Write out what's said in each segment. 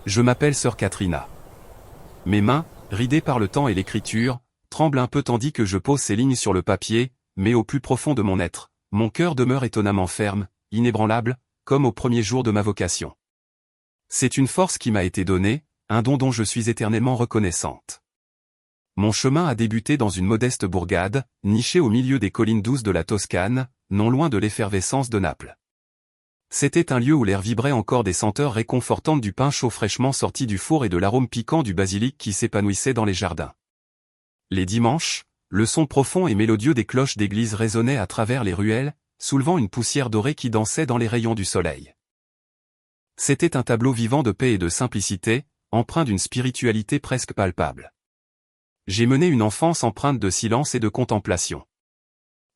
Je m'appelle sœur Katrina. Mes mains, ridées par le temps et l'écriture, tremblent un peu tandis que je pose ces lignes sur le papier, mais au plus profond de mon être, mon cœur demeure étonnamment ferme, inébranlable, comme au premier jour de ma vocation. C'est une force qui m'a été donnée, un don dont je suis éternellement reconnaissante. Mon chemin a débuté dans une modeste bourgade, nichée au milieu des collines douces de la Toscane, non loin de l'effervescence de Naples. C'était un lieu où l'air vibrait encore des senteurs réconfortantes du pain chaud fraîchement sorti du four et de l'arôme piquant du basilic qui s'épanouissait dans les jardins. Les dimanches, le son profond et mélodieux des cloches d'église résonnait à travers les ruelles, soulevant une poussière dorée qui dansait dans les rayons du soleil. C'était un tableau vivant de paix et de simplicité, empreint d'une spiritualité presque palpable. J'ai mené une enfance empreinte de silence et de contemplation.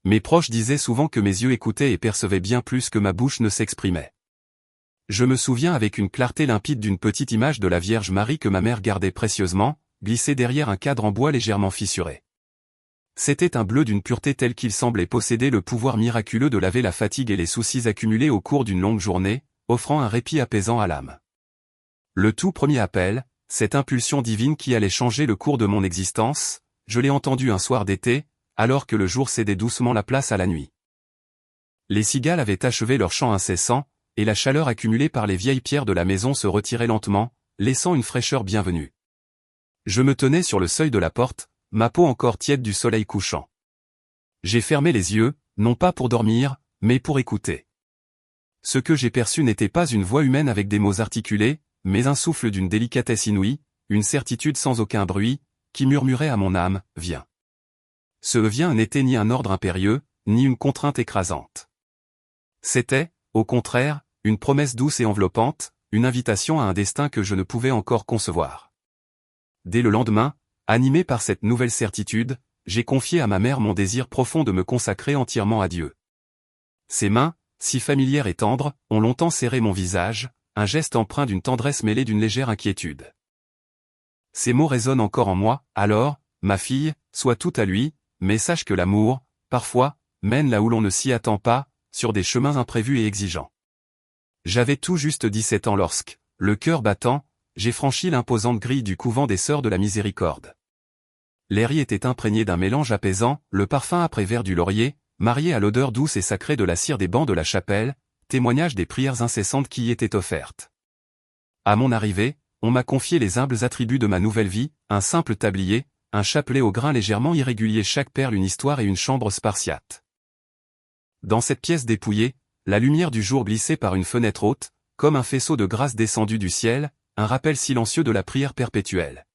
Mes proches disaient souvent que mes yeux écoutaient et percevaient bien plus que ma bouche ne s'exprimait. Je me souviens avec une clarté limpide d'une petite image de la Vierge Marie que ma mère gardait précieusement, glissée derrière un cadre en bois légèrement fissuré. C'était un bleu d'une pureté telle qu'il semblait posséder le pouvoir miraculeux de laver la fatigue et les soucis accumulés au cours d'une longue journée, offrant un répit apaisant à l'âme. Le tout premier appel, cette impulsion divine qui allait changer le cours de mon existence, je l'ai entendu un soir d'été, alors que le jour cédait doucement la place à la nuit. Les cigales avaient achevé leur chant incessant, et la chaleur accumulée par les vieilles pierres de la maison se retirait lentement, laissant une fraîcheur bienvenue. Je me tenais sur le seuil de la porte, ma peau encore tiède du soleil couchant. J'ai fermé les yeux, non pas pour dormir, mais pour écouter. Ce que j'ai perçu n'était pas une voix humaine avec des mots articulés, mais un souffle d'une délicatesse inouïe, une certitude sans aucun bruit, qui murmurait à mon âme, « Viens ». Ce « viens » n'était ni un ordre impérieux, ni une contrainte écrasante. C'était, au contraire, une promesse douce et enveloppante, une invitation à un destin que je ne pouvais encore concevoir. Dès le lendemain, animé par cette nouvelle certitude, j'ai confié à ma mère mon désir profond de me consacrer entièrement à Dieu. Ses mains, si familières et tendres, ont longtemps serré mon visage, un geste empreint d'une tendresse mêlée d'une légère inquiétude. Ces mots résonnent encore en moi, alors, ma fille, sois tout à lui, mais sache que l'amour, parfois, mène là où l'on ne s'y attend pas, sur des chemins imprévus et exigeants. J'avais tout juste 17 ans lorsque, le cœur battant, j'ai franchi l'imposante grille du couvent des Sœurs de la Miséricorde. L'air y était imprégné d'un mélange apaisant, le parfum âpre et vert du laurier, marié à l'odeur douce et sacrée de la cire des bancs de la chapelle, témoignage des prières incessantes qui y étaient offertes. À mon arrivée, on m'a confié les humbles attributs de ma nouvelle vie, un simple tablier, un chapelet au grain légèrement irrégulier, chaque perle une histoire et une chambre spartiate. Dans cette pièce dépouillée, la lumière du jour glissait par une fenêtre haute, comme un faisceau de grâce descendu du ciel, un rappel silencieux de la prière perpétuelle.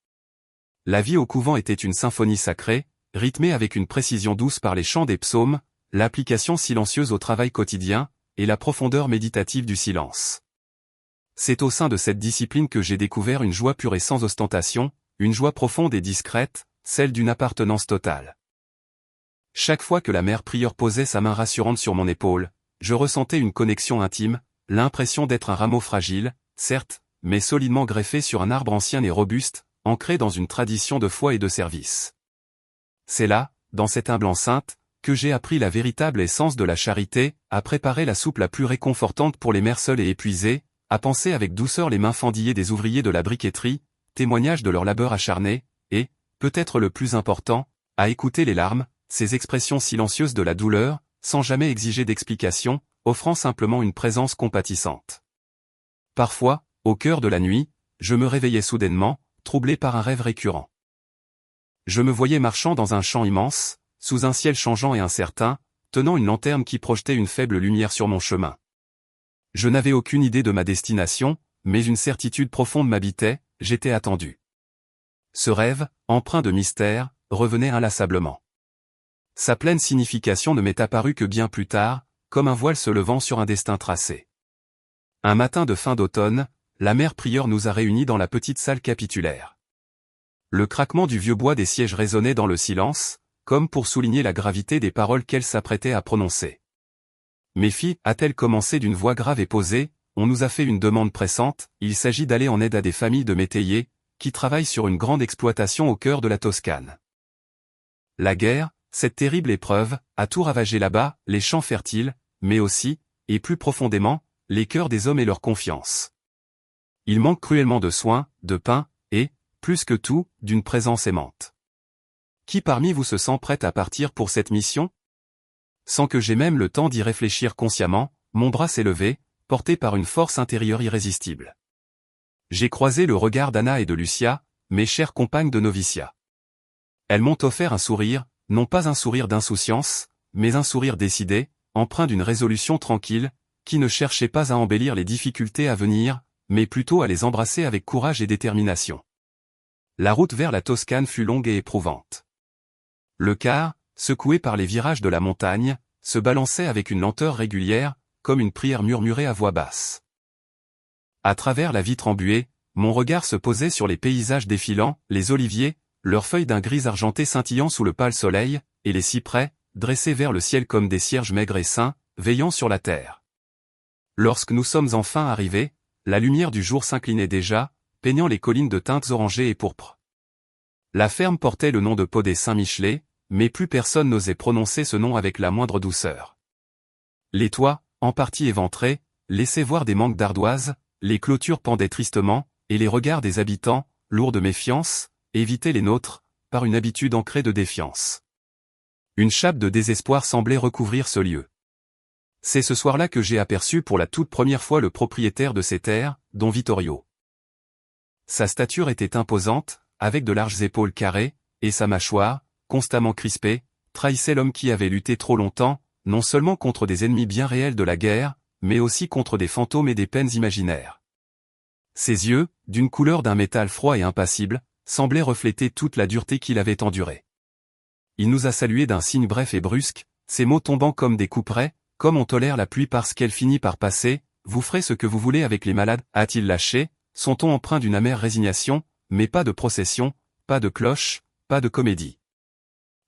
La vie au couvent était une symphonie sacrée, rythmée avec une précision douce par les chants des psaumes, l'application silencieuse au travail quotidien, et la profondeur méditative du silence. C'est au sein de cette discipline que j'ai découvert une joie pure et sans ostentation, une joie profonde et discrète, celle d'une appartenance totale. Chaque fois que la mère prieure posait sa main rassurante sur mon épaule, je ressentais une connexion intime, l'impression d'être un rameau fragile, certes, mais solidement greffé sur un arbre ancien et robuste, ancré dans une tradition de foi et de service. C'est là, dans cette humble enceinte, que j'ai appris la véritable essence de la charité, à préparer la soupe la plus réconfortante pour les mères seules et épuisées, à penser avec douceur les mains fendillées des ouvriers de la briqueterie, témoignage de leur labeur acharné, et, peut-être le plus important, à écouter les larmes, ces expressions silencieuses de la douleur, sans jamais exiger d'explication, offrant simplement une présence compatissante. Parfois, au cœur de la nuit, je me réveillais soudainement, troublé par un rêve récurrent. Je me voyais marchant dans un champ immense, sous un ciel changeant et incertain, tenant une lanterne qui projetait une faible lumière sur mon chemin. Je n'avais aucune idée de ma destination, mais une certitude profonde m'habitait, j'étais attendu. Ce rêve, empreint de mystère, revenait inlassablement. Sa pleine signification ne m'est apparue que bien plus tard, comme un voile se levant sur un destin tracé. Un matin de fin d'automne, la mère prieure nous a réunis dans la petite salle capitulaire. Le craquement du vieux bois des sièges résonnait dans le silence, comme pour souligner la gravité des paroles qu'elle s'apprêtait à prononcer. « Mes filles, a-t-elle commencé d'une voix grave et posée, on nous a fait une demande pressante, il s'agit d'aller en aide à des familles de métayers, qui travaillent sur une grande exploitation au cœur de la Toscane. La guerre, cette terrible épreuve, a tout ravagé là-bas, les champs fertiles, mais aussi, et plus profondément, les cœurs des hommes et leur confiance. Il manque cruellement de soins, de pain, et, plus que tout, d'une présence aimante. Qui parmi vous se sent prête à partir pour cette mission? Sans que j'aie même le temps d'y réfléchir consciemment, mon bras s'est levé, porté par une force intérieure irrésistible. J'ai croisé le regard d'Anna et de Lucia, mes chères compagnes de noviciat. Elles m'ont offert un sourire, non pas un sourire d'insouciance, mais un sourire décidé, empreint d'une résolution tranquille, qui ne cherchait pas à embellir les difficultés à venir, mais plutôt à les embrasser avec courage et détermination. La route vers la Toscane fut longue et éprouvante. Le car, secoué par les virages de la montagne, se balançait avec une lenteur régulière, comme une prière murmurée à voix basse. À travers la vitre embuée, mon regard se posait sur les paysages défilants, les oliviers, leurs feuilles d'un gris argenté scintillant sous le pâle soleil, et les cyprès, dressés vers le ciel comme des cierges maigres et saints, veillant sur la terre. Lorsque nous sommes enfin arrivés, la lumière du jour s'inclinait déjà, peignant les collines de teintes orangées et pourpres. La ferme portait le nom de Pot des Saint-Michelet, mais plus personne n'osait prononcer ce nom avec la moindre douceur. Les toits, en partie éventrés, laissaient voir des manques d'ardoises, les clôtures pendaient tristement, et les regards des habitants, lourds de méfiance, évitaient les nôtres, par une habitude ancrée de défiance. Une chape de désespoir semblait recouvrir ce lieu. C'est ce soir-là que j'ai aperçu pour la toute première fois le propriétaire de ces terres, Don Vittorio. Sa stature était imposante, avec de larges épaules carrées, et sa mâchoire, constamment crispée, trahissait l'homme qui avait lutté trop longtemps, non seulement contre des ennemis bien réels de la guerre, mais aussi contre des fantômes et des peines imaginaires. Ses yeux, d'une couleur d'un métal froid et impassible, semblaient refléter toute la dureté qu'il avait endurée. Il nous a salués d'un signe bref et brusque, ses mots tombant comme des couperets, comme on tolère la pluie parce qu'elle finit par passer, vous ferez ce que vous voulez avec les malades, a-t-il lâché, son ton empreint d'une amère résignation, mais pas de procession, pas de cloche, pas de comédie.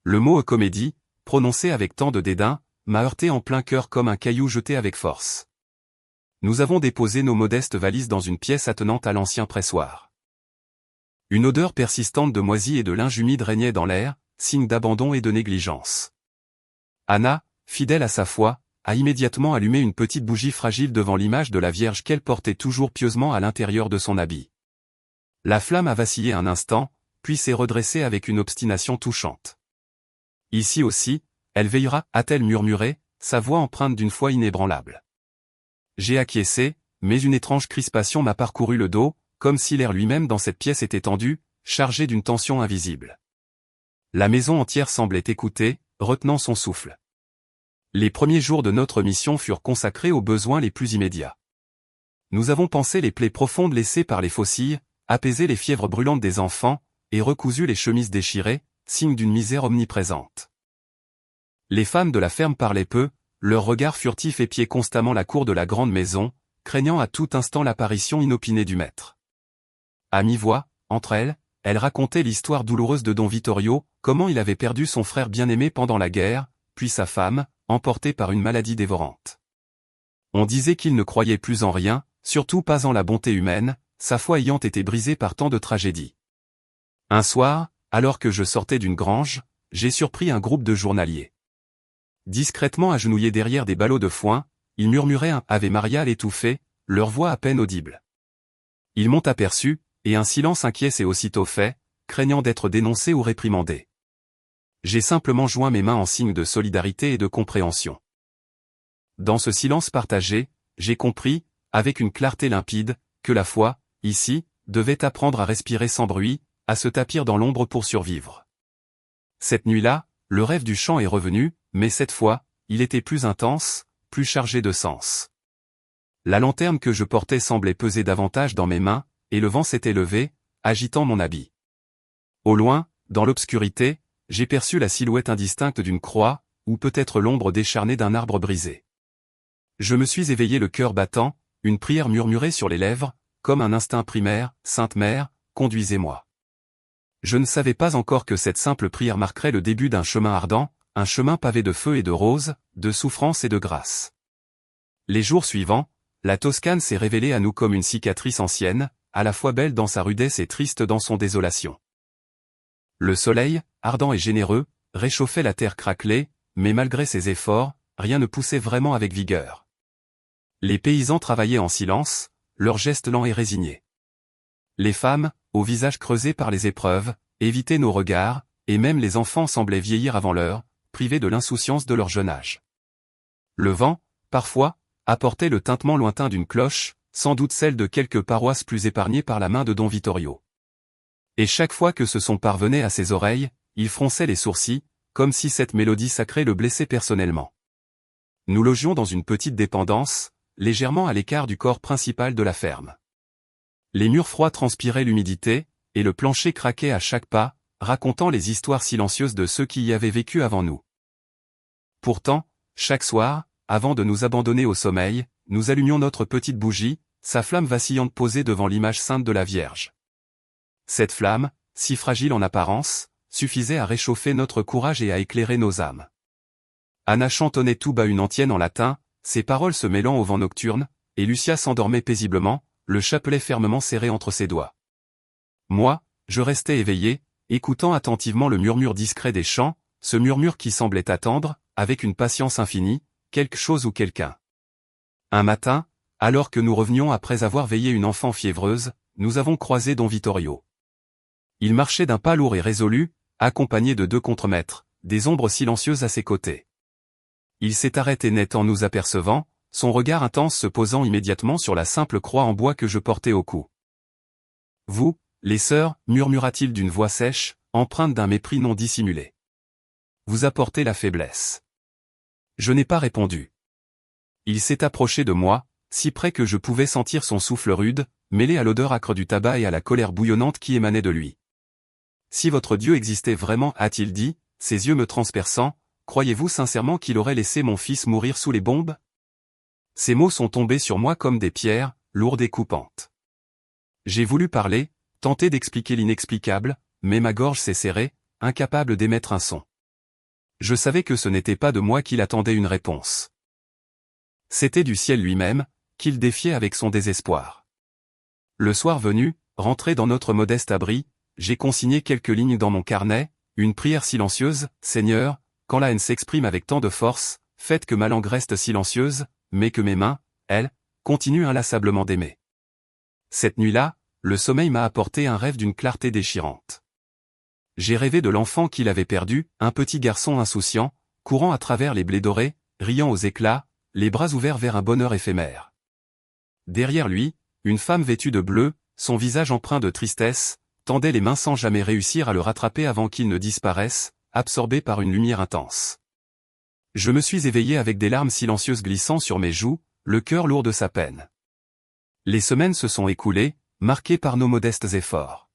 Le mot comédie, prononcé avec tant de dédain, m'a heurté en plein cœur comme un caillou jeté avec force. Nous avons déposé nos modestes valises dans une pièce attenante à l'ancien pressoir. Une odeur persistante de moisi et de linge humide régnait dans l'air, signe d'abandon et de négligence. Anna, fidèle à sa foi, a immédiatement allumé une petite bougie fragile devant l'image de la Vierge qu'elle portait toujours pieusement à l'intérieur de son habit. La flamme a vacillé un instant, puis s'est redressée avec une obstination touchante. Ici aussi, elle veillera, a-t-elle murmuré, sa voix empreinte d'une foi inébranlable. J'ai acquiescé, mais une étrange crispation m'a parcouru le dos, comme si l'air lui-même dans cette pièce était tendu, chargé d'une tension invisible. La maison entière semblait écouter, retenant son souffle. Les premiers jours de notre mission furent consacrés aux besoins les plus immédiats. Nous avons pansé les plaies profondes laissées par les faucilles, apaisé les fièvres brûlantes des enfants, et recousu les chemises déchirées, signe d'une misère omniprésente. Les femmes de la ferme parlaient peu, leurs regards furtifs épiaient constamment la cour de la grande maison, craignant à tout instant l'apparition inopinée du maître. À mi-voix, entre elles, elles racontaient l'histoire douloureuse de Don Vittorio, comment il avait perdu son frère bien-aimé pendant la guerre, puis sa femme, emportée par une maladie dévorante. On disait qu'il ne croyait plus en rien, surtout pas en la bonté humaine, sa foi ayant été brisée par tant de tragédies. Un soir, alors que je sortais d'une grange, j'ai surpris un groupe de journaliers. Discrètement agenouillés derrière des ballots de foin, ils murmuraient un Ave Maria étouffé, leur voix à peine audible. Ils m'ont aperçu, et un silence inquiet s'est aussitôt fait, craignant d'être dénoncé ou réprimandé. J'ai simplement joint mes mains en signe de solidarité et de compréhension. Dans ce silence partagé, j'ai compris, avec une clarté limpide, que la foi, ici, devait apprendre à respirer sans bruit, à se tapir dans l'ombre pour survivre. Cette nuit-là, le rêve du chant est revenu, mais cette fois, il était plus intense, plus chargé de sens. La lanterne que je portais semblait peser davantage dans mes mains, et le vent s'était levé, agitant mon habit. Au loin, dans l'obscurité, j'ai perçu la silhouette indistincte d'une croix, ou peut-être l'ombre décharnée d'un arbre brisé. Je me suis éveillé le cœur battant, une prière murmurée sur les lèvres, comme un instinct primaire, Sainte Mère, conduisez-moi. Je ne savais pas encore que cette simple prière marquerait le début d'un chemin ardent, un chemin pavé de feu et de roses, de souffrance et de grâce. Les jours suivants, la Toscane s'est révélée à nous comme une cicatrice ancienne, à la fois belle dans sa rudesse et triste dans son désolation. Le soleil, ardent et généreux, réchauffait la terre craquelée, mais malgré ses efforts, rien ne poussait vraiment avec vigueur. Les paysans travaillaient en silence, leurs gestes lents et résignés. Les femmes, au visage creusé par les épreuves, évitaient nos regards, et même les enfants semblaient vieillir avant l'heure, privés de l'insouciance de leur jeune âge. Le vent, parfois, apportait le tintement lointain d'une cloche, sans doute celle de quelques paroisses plus épargnées par la main de Don Vittorio. Et chaque fois que ce son parvenait à ses oreilles, il fronçait les sourcils, comme si cette mélodie sacrée le blessait personnellement. Nous logions dans une petite dépendance, légèrement à l'écart du corps principal de la ferme. Les murs froids transpiraient l'humidité, et le plancher craquait à chaque pas, racontant les histoires silencieuses de ceux qui y avaient vécu avant nous. Pourtant, chaque soir, avant de nous abandonner au sommeil, nous allumions notre petite bougie, sa flamme vacillante posée devant l'image sainte de la Vierge. Cette flamme, si fragile en apparence, suffisait à réchauffer notre courage et à éclairer nos âmes. Anna chantonnait tout bas une antienne en latin, ses paroles se mêlant au vent nocturne, et Lucia s'endormait paisiblement, le chapelet fermement serré entre ses doigts. Moi, je restais éveillé, écoutant attentivement le murmure discret des chants, ce murmure qui semblait attendre, avec une patience infinie, quelque chose ou quelqu'un. Un matin, alors que nous revenions après avoir veillé une enfant fiévreuse, nous avons croisé Don Vittorio. Il marchait d'un pas lourd et résolu, accompagné de 2 contremaîtres, des ombres silencieuses à ses côtés. Il s'est arrêté net en nous apercevant, son regard intense se posant immédiatement sur la simple croix en bois que je portais au cou. « Vous, les sœurs, murmura-t-il d'une voix sèche, empreinte d'un mépris non dissimulé. Vous apportez la faiblesse. » Je n'ai pas répondu. Il s'est approché de moi, si près que je pouvais sentir son souffle rude, mêlé à l'odeur âcre du tabac et à la colère bouillonnante qui émanait de lui. « Si votre Dieu existait vraiment, a-t-il dit, ses yeux me transperçant, croyez-vous sincèrement qu'il aurait laissé mon fils mourir sous les bombes ?» Ces mots sont tombés sur moi comme des pierres, lourdes et coupantes. J'ai voulu parler, tenter d'expliquer l'inexplicable, mais ma gorge s'est serrée, incapable d'émettre un son. Je savais que ce n'était pas de moi qu'il attendait une réponse. C'était du ciel lui-même, qu'il défiait avec son désespoir. Le soir venu, rentré dans notre modeste abri, j'ai consigné quelques lignes dans mon carnet, une prière silencieuse, Seigneur, quand la haine s'exprime avec tant de force, faites que ma langue reste silencieuse, mais que mes mains, elles, continuent inlassablement d'aimer. Cette nuit-là, le sommeil m'a apporté un rêve d'une clarté déchirante. J'ai rêvé de l'enfant qu'il avait perdu, un petit garçon insouciant, courant à travers les blés dorés, riant aux éclats, les bras ouverts vers un bonheur éphémère. Derrière lui, une femme vêtue de bleu, son visage empreint de tristesse, tendait les mains sans jamais réussir à le rattraper avant qu'il ne disparaisse, absorbé par une lumière intense. Je me suis éveillé avec des larmes silencieuses glissant sur mes joues, le cœur lourd de sa peine. Les semaines se sont écoulées, marquées par nos modestes efforts.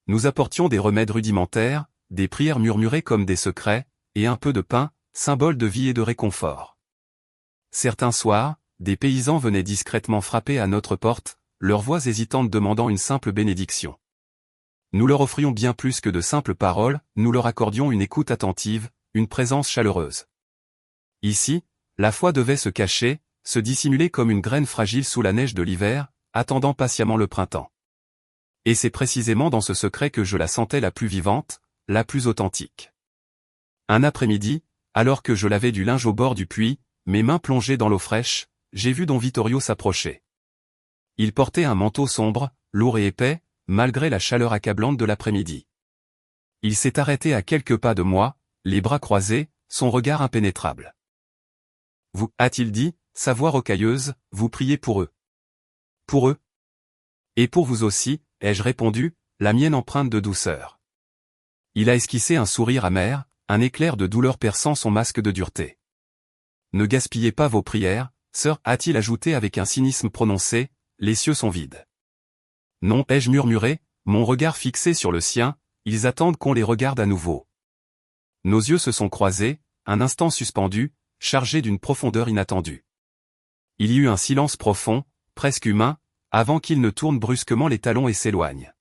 Nous apportions des remèdes rudimentaires, des prières murmurées comme des secrets, et un peu de pain, symbole de vie et de réconfort. Certains soirs, des paysans venaient discrètement frapper à notre porte, leurs voix hésitantes demandant une simple bénédiction. Nous leur offrions bien plus que de simples paroles, nous leur accordions une écoute attentive, une présence chaleureuse. Ici, la foi devait se cacher, se dissimuler comme une graine fragile sous la neige de l'hiver, attendant patiemment le printemps. Et c'est précisément dans ce secret que je la sentais la plus vivante, la plus authentique. Un après-midi, alors que je lavais du linge au bord du puits, mes mains plongées dans l'eau fraîche, j'ai vu Don Vittorio s'approcher. Il portait un manteau sombre, lourd et épais, malgré la chaleur accablante de l'après-midi. Il s'est arrêté à quelques pas de moi, les bras croisés, son regard impénétrable. « Vous, a-t-il dit, sa voix rocailleuse, vous priez pour eux. Pour eux. Et pour vous aussi, ai-je répondu, la mienne empreinte de douceur. Il a esquissé un sourire amer, un éclair de douleur perçant son masque de dureté. Ne gaspillez pas vos prières, sœur, a-t-il ajouté avec un cynisme prononcé, les cieux sont vides. Non, ai-je murmuré, mon regard fixé sur le sien, ils attendent qu'on les regarde à nouveau. Nos yeux se sont croisés, un instant suspendus, chargés d'une profondeur inattendue. Il y eut un silence profond, presque humain, avant qu'il ne tourne brusquement les talons et s'éloigne.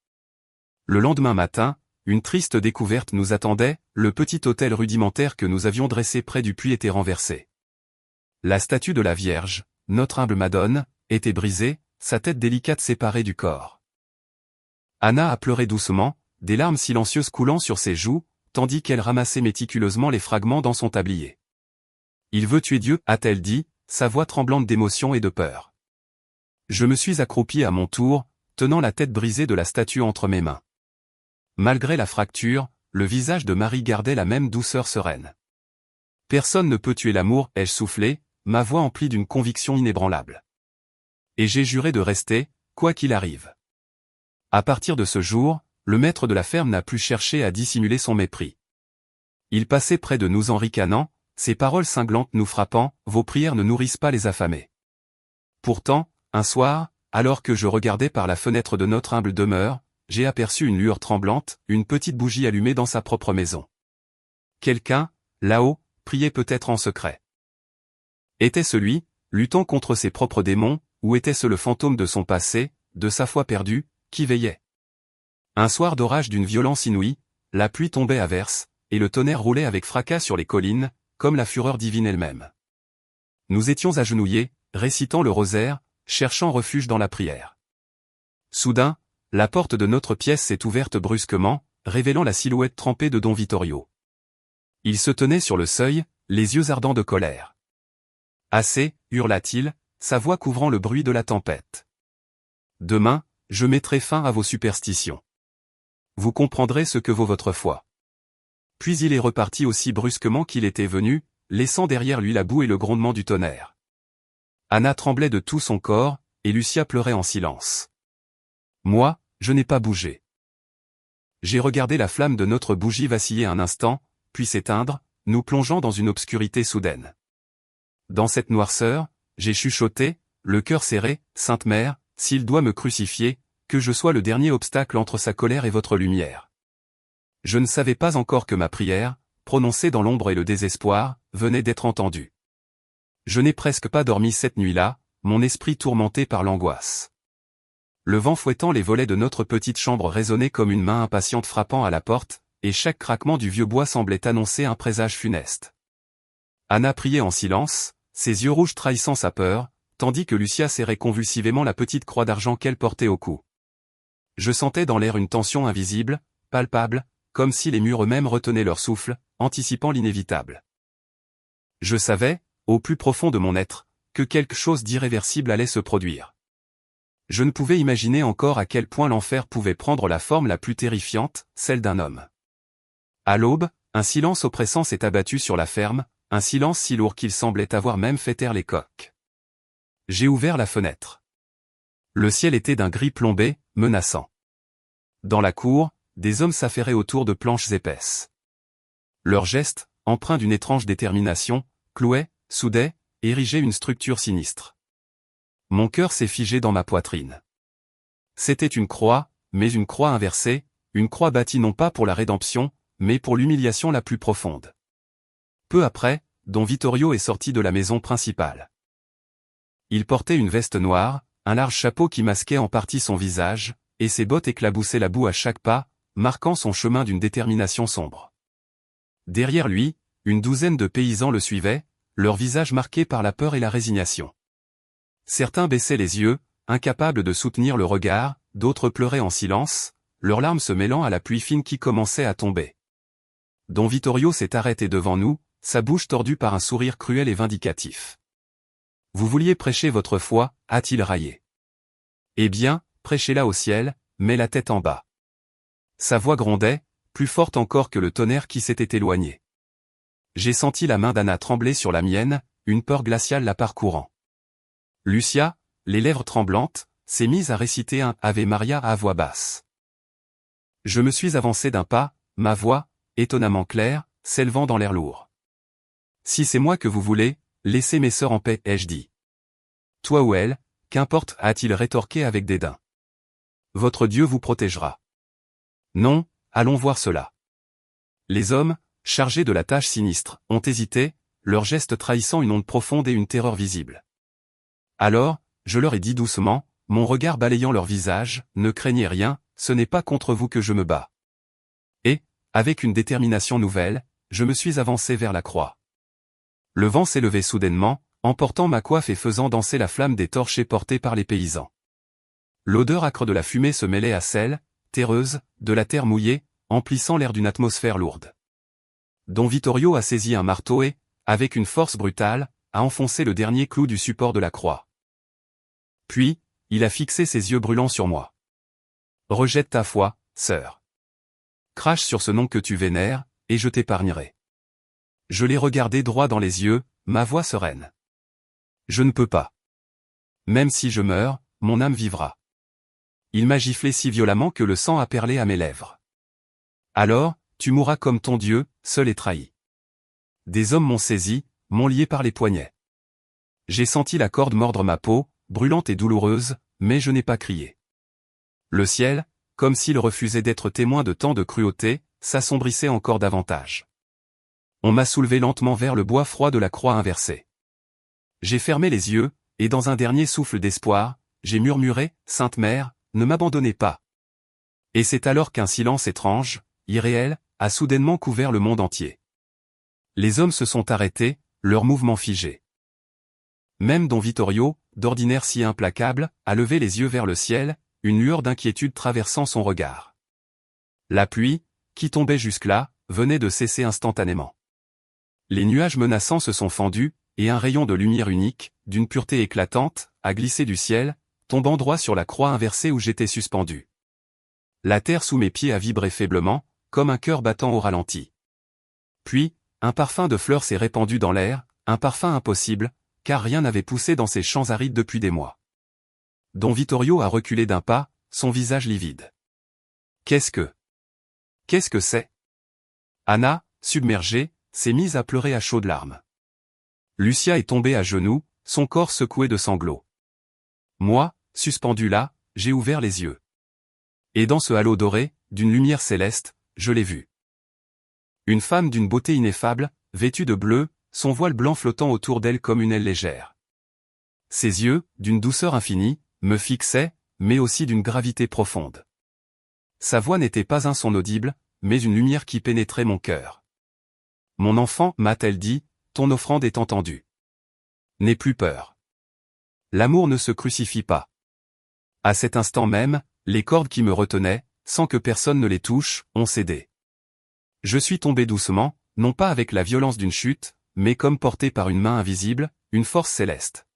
Le lendemain matin, une triste découverte nous attendait, le petit autel rudimentaire que nous avions dressé près du puits était renversé. La statue de la Vierge, notre humble Madone, était brisée, sa tête délicate séparée du corps. Anna a pleuré doucement, des larmes silencieuses coulant sur ses joues, tandis qu'elle ramassait méticuleusement les fragments dans son tablier. « Il veut tuer Dieu », a-t-elle dit, sa voix tremblante d'émotion et de peur. Je me suis accroupi à mon tour, tenant la tête brisée de la statue entre mes mains. Malgré la fracture, le visage de Marie gardait la même douceur sereine. Personne ne peut tuer l'amour, ai-je soufflé, ma voix emplie d'une conviction inébranlable. Et j'ai juré de rester, quoi qu'il arrive. À partir de ce jour, le maître de la ferme n'a plus cherché à dissimuler son mépris. Il passait près de nous en ricanant, ses paroles cinglantes nous frappant, vos prières ne nourrissent pas les affamés. Pourtant, un soir, alors que je regardais par la fenêtre de notre humble demeure, j'ai aperçu une lueur tremblante, une petite bougie allumée dans sa propre maison. Quelqu'un, là-haut, priait peut-être en secret. Était-ce lui, luttant contre ses propres démons, ou était-ce le fantôme de son passé, de sa foi perdue, qui veillait? Un soir d'orage d'une violence inouïe, la pluie tombait à verse, et le tonnerre roulait avec fracas sur les collines, comme la fureur divine elle-même. Nous étions agenouillés, récitant le rosaire, cherchant refuge dans la prière. Soudain, la porte de notre pièce s'est ouverte brusquement, révélant la silhouette trempée de Don Vittorio. Il se tenait sur le seuil, les yeux ardents de colère. « Assez, hurla-t-il, sa voix couvrant le bruit de la tempête. Demain, je mettrai fin à vos superstitions. Vous comprendrez ce que vaut votre foi. » Puis il est reparti aussi brusquement qu'il était venu, laissant derrière lui la boue et le grondement du tonnerre. Anna tremblait de tout son corps, et Lucia pleurait en silence. Moi, je n'ai pas bougé. J'ai regardé la flamme de notre bougie vaciller un instant, puis s'éteindre, nous plongeant dans une obscurité soudaine. Dans cette noirceur, j'ai chuchoté, le cœur serré, Sainte Mère, s'il doit me crucifier, que je sois le dernier obstacle entre sa colère et votre lumière. Je ne savais pas encore que ma prière, prononcée dans l'ombre et le désespoir, venait d'être entendue. Je n'ai presque pas dormi cette nuit-là, mon esprit tourmenté par l'angoisse. Le vent fouettant les volets de notre petite chambre résonnait comme une main impatiente frappant à la porte, et chaque craquement du vieux bois semblait annoncer un présage funeste. Anna priait en silence, ses yeux rouges trahissant sa peur, tandis que Lucia serrait convulsivement la petite croix d'argent qu'elle portait au cou. Je sentais dans l'air une tension invisible, palpable, comme si les murs eux-mêmes retenaient leur souffle, anticipant l'inévitable. Je savais, au plus profond de mon être, que quelque chose d'irréversible allait se produire. Je ne pouvais imaginer encore à quel point l'enfer pouvait prendre la forme la plus terrifiante, celle d'un homme. À l'aube, un silence oppressant s'est abattu sur la ferme, un silence si lourd qu'il semblait avoir même fait taire les coqs. J'ai ouvert la fenêtre. Le ciel était d'un gris plombé, menaçant. Dans la cour, des hommes s'affairaient autour de planches épaisses. Leurs gestes, empreints d'une étrange détermination, clouaient, soudaient, érigeaient une structure sinistre. Mon cœur s'est figé dans ma poitrine. C'était une croix, mais une croix inversée, une croix bâtie non pas pour la rédemption, mais pour l'humiliation la plus profonde. Peu après, Don Vittorio est sorti de la maison principale. Il portait une veste noire, un large chapeau qui masquait en partie son visage, et ses bottes éclaboussaient la boue à chaque pas, marquant son chemin d'une détermination sombre. Derrière lui, une douzaine de paysans le suivaient, leurs visages marqués par la peur et la résignation. Certains baissaient les yeux, incapables de soutenir le regard, d'autres pleuraient en silence, leurs larmes se mêlant à la pluie fine qui commençait à tomber. Don Vittorio s'est arrêté devant nous, sa bouche tordue par un sourire cruel et vindicatif. « Vous vouliez prêcher votre foi, a-t-il raillé. Eh bien, prêchez-la au ciel, mais la tête en bas. » Sa voix grondait, plus forte encore que le tonnerre qui s'était éloigné. J'ai senti la main d'Anna trembler sur la mienne, une peur glaciale la parcourant. Lucia, les lèvres tremblantes, s'est mise à réciter un Ave Maria à voix basse. Je me suis avancé d'un pas, ma voix, étonnamment claire, s'élevant dans l'air lourd. « Si c'est moi que vous voulez, laissez mes sœurs en paix, ai-je dit. Toi ou elle, qu'importe, a-t-il rétorqué avec dédain. Votre Dieu vous protégera. Non, allons voir cela. Les hommes, chargés de la tâche sinistre, ont hésité, leurs gestes trahissant une honte profonde et une terreur visible. Alors, je leur ai dit doucement, mon regard balayant leur visage, ne craignez rien, ce n'est pas contre vous que je me bats. Et, avec une détermination nouvelle, je me suis avancé vers la croix. Le vent s'est levé soudainement, emportant ma coiffe et faisant danser la flamme des torches portées par les paysans. L'odeur âcre de la fumée se mêlait à celle, terreuse, de la terre mouillée, emplissant l'air d'une atmosphère lourde. Don Vittorio a saisi un marteau et, avec une force brutale, a enfoncé le dernier clou du support de la croix. Puis, il a fixé ses yeux brûlants sur moi. Rejette ta foi, sœur. Crache sur ce nom que tu vénères, et je t'épargnerai. Je l'ai regardé droit dans les yeux, ma voix sereine. Je ne peux pas. Même si je meurs, mon âme vivra. Il m'a giflé si violemment que le sang a perlé à mes lèvres. Alors, tu mourras comme ton Dieu, seul et trahi. Des hommes m'ont saisi, m'ont lié par les poignets. J'ai senti la corde mordre ma peau, brûlante et douloureuse, mais je n'ai pas crié. Le ciel, comme s'il refusait d'être témoin de tant de cruauté, s'assombrissait encore davantage. On m'a soulevé lentement vers le bois froid de la croix inversée. J'ai fermé les yeux, et dans un dernier souffle d'espoir, j'ai murmuré, « Sainte Mère, ne m'abandonnez pas !» Et c'est alors qu'un silence étrange, irréel, a soudainement couvert le monde entier. Les hommes se sont arrêtés, leurs mouvements figés. Même Don Vittorio, d'ordinaire si implacable, a levé les yeux vers le ciel, une lueur d'inquiétude traversant son regard. La pluie, qui tombait jusque-là, venait de cesser instantanément. Les nuages menaçants se sont fendus, et un rayon de lumière unique, d'une pureté éclatante, a glissé du ciel, tombant droit sur la croix inversée où j'étais suspendu. La terre sous mes pieds a vibré faiblement, comme un cœur battant au ralenti. Puis, un parfum de fleurs s'est répandu dans l'air, un parfum impossible, car rien n'avait poussé dans ces champs arides depuis des mois. Don Vittorio a reculé d'un pas, son visage livide. Qu'est-ce que c'est? Anna, submergée, s'est mise à pleurer à chaudes larmes. Lucia est tombée à genoux, son corps secoué de sanglots. Moi, suspendu là, j'ai ouvert les yeux. Et dans ce halo doré, d'une lumière céleste, je l'ai vue. Une femme d'une beauté ineffable, vêtue de bleu, son voile blanc flottant autour d'elle comme une aile légère. Ses yeux, d'une douceur infinie, me fixaient, mais aussi d'une gravité profonde. Sa voix n'était pas un son audible, mais une lumière qui pénétrait mon cœur. Mon enfant, m'a-t-elle dit, ton offrande est entendue. N'aie plus peur. L'amour ne se crucifie pas. À cet instant même, les cordes qui me retenaient, sans que personne ne les touche, ont cédé. Je suis tombé doucement, non pas avec la violence d'une chute, mais comme porté par une main invisible, une force céleste.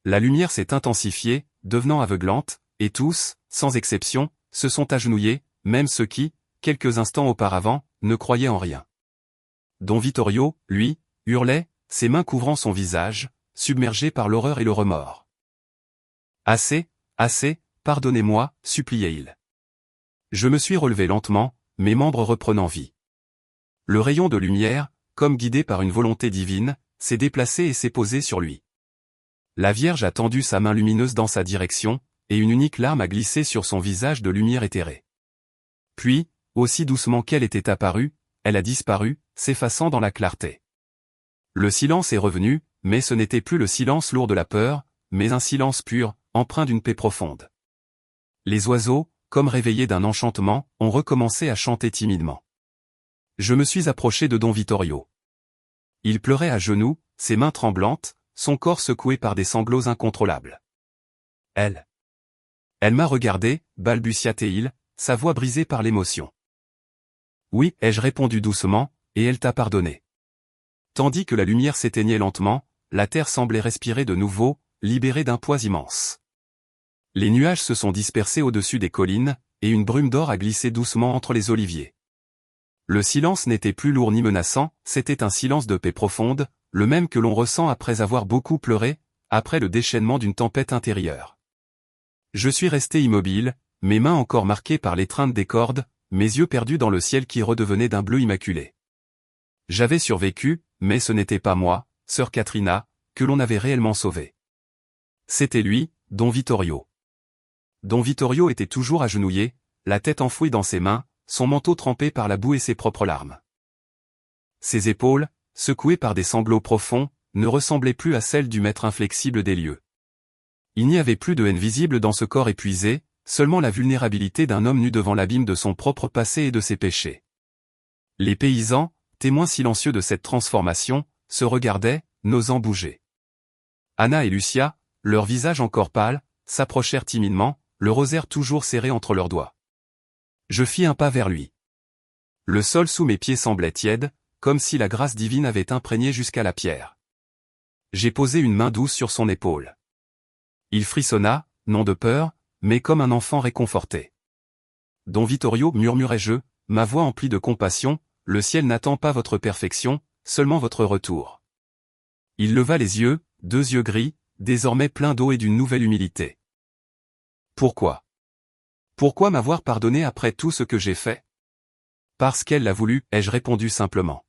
La lumière s'est intensifiée, devenant aveuglante, et tous, sans exception, se sont agenouillés, même ceux qui, quelques instants auparavant, ne croyaient en rien. Don Vittorio, lui, hurlait, ses mains couvrant son visage, submergé par l'horreur et le remords. Assez, assez, pardonnez-moi, suppliait-il. Je me suis relevé lentement, mes membres reprenant vie. Le rayon de lumière, comme guidé par une volonté divine, s'est déplacé et s'est posé sur lui. La Vierge a tendu sa main lumineuse dans sa direction, et une unique larme a glissé sur son visage de lumière éthérée. Puis, aussi doucement qu'elle était apparue, elle a disparu, s'effaçant dans la clarté. Le silence est revenu, mais ce n'était plus le silence lourd de la peur, mais un silence pur, empreint d'une paix profonde. Les oiseaux, comme réveillés d'un enchantement, ont recommencé à chanter timidement. Je me suis approché de Don Vittorio. Il pleurait à genoux, ses mains tremblantes, son corps secoué par des sanglots incontrôlables. Elle m'a regardé, balbutia-t-il, sa voix brisée par l'émotion. Oui, ai-je répondu doucement, et elle t'a pardonné. Tandis que la lumière s'éteignait lentement, la terre semblait respirer de nouveau, libérée d'un poids immense. Les nuages se sont dispersés au-dessus des collines, et une brume d'or a glissé doucement entre les oliviers. Le silence n'était plus lourd ni menaçant, c'était un silence de paix profonde, le même que l'on ressent après avoir beaucoup pleuré, après le déchaînement d'une tempête intérieure. Je suis resté immobile, mes mains encore marquées par l'étreinte des cordes, mes yeux perdus dans le ciel qui redevenait d'un bleu immaculé. J'avais survécu, mais ce n'était pas moi, sœur Katrina, que l'on avait réellement sauvé. C'était lui, Don Vittorio. Don Vittorio était toujours agenouillé, la tête enfouie dans ses mains, son manteau trempé par la boue et ses propres larmes. Ses épaules, secouées par des sanglots profonds, ne ressemblaient plus à celles du maître inflexible des lieux. Il n'y avait plus de haine visible dans ce corps épuisé, seulement la vulnérabilité d'un homme nu devant l'abîme de son propre passé et de ses péchés. Les paysans, témoins silencieux de cette transformation, se regardaient, n'osant bouger. Anna et Lucia, leurs visages encore pâles, s'approchèrent timidement, le rosaire toujours serré entre leurs doigts. Je fis un pas vers lui. Le sol sous mes pieds semblait tiède, comme si la grâce divine avait imprégné jusqu'à la pierre. J'ai posé une main douce sur son épaule. Il frissonna, non de peur, mais comme un enfant réconforté. Don Vittorio, murmurai-je, ma voix emplie de compassion, le ciel n'attend pas votre perfection, seulement votre retour. Il leva les yeux, 2 yeux gris, désormais pleins d'eau et d'une nouvelle humilité. Pourquoi? Pourquoi m'avoir pardonné après tout ce que j'ai fait? Parce qu'elle l'a voulu, ai-je répondu simplement.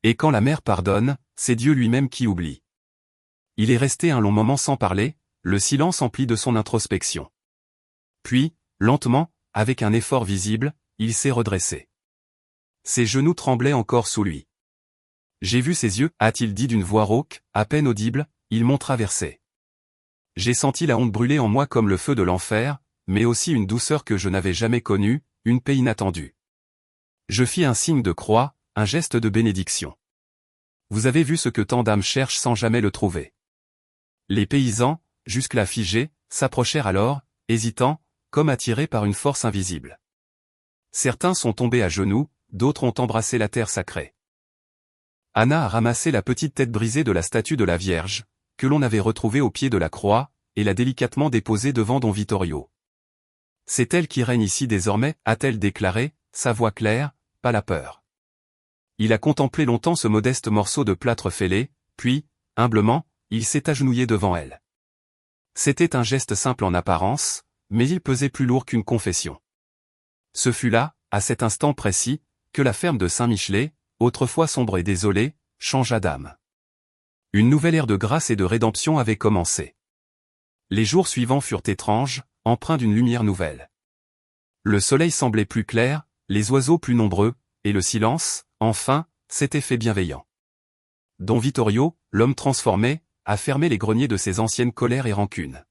Et quand la mère pardonne, c'est Dieu lui-même qui oublie. Il est resté un long moment sans parler, le silence empli de son introspection. Puis, lentement, avec un effort visible, il s'est redressé. Ses genoux tremblaient encore sous lui. J'ai vu ses yeux, a-t-il dit d'une voix rauque, à peine audible, ils m'ont traversé. J'ai senti la honte brûler en moi comme le feu de l'enfer, mais aussi une douceur que je n'avais jamais connue, une paix inattendue. Je fis un signe de croix, un geste de bénédiction. Vous avez vu ce que tant d'âmes cherchent sans jamais le trouver. Les paysans, jusque-là figés, s'approchèrent alors, hésitants, comme attirés par une force invisible. Certains sont tombés à genoux, d'autres ont embrassé la terre sacrée. Anna a ramassé la petite tête brisée de la statue de la Vierge, que l'on avait retrouvée au pied de la croix, et l'a délicatement déposée devant Don Vittorio. C'est elle qui règne ici désormais, a-t-elle déclaré, sa voix claire, pas la peur. Il a contemplé longtemps ce modeste morceau de plâtre fêlé, puis, humblement, il s'est agenouillé devant elle. C'était un geste simple en apparence, mais il pesait plus lourd qu'une confession. Ce fut là, à cet instant précis, que la ferme de Saint-Michelet, autrefois sombre et désolée, changea d'âme. Une nouvelle ère de grâce et de rédemption avait commencé. Les jours suivants furent étranges, empreints d'une lumière nouvelle. Le soleil semblait plus clair, les oiseaux plus nombreux, et le silence, enfin, s'était fait bienveillant. Don Vittorio, l'homme transformé, a fermé les greniers de ses anciennes colères et rancunes.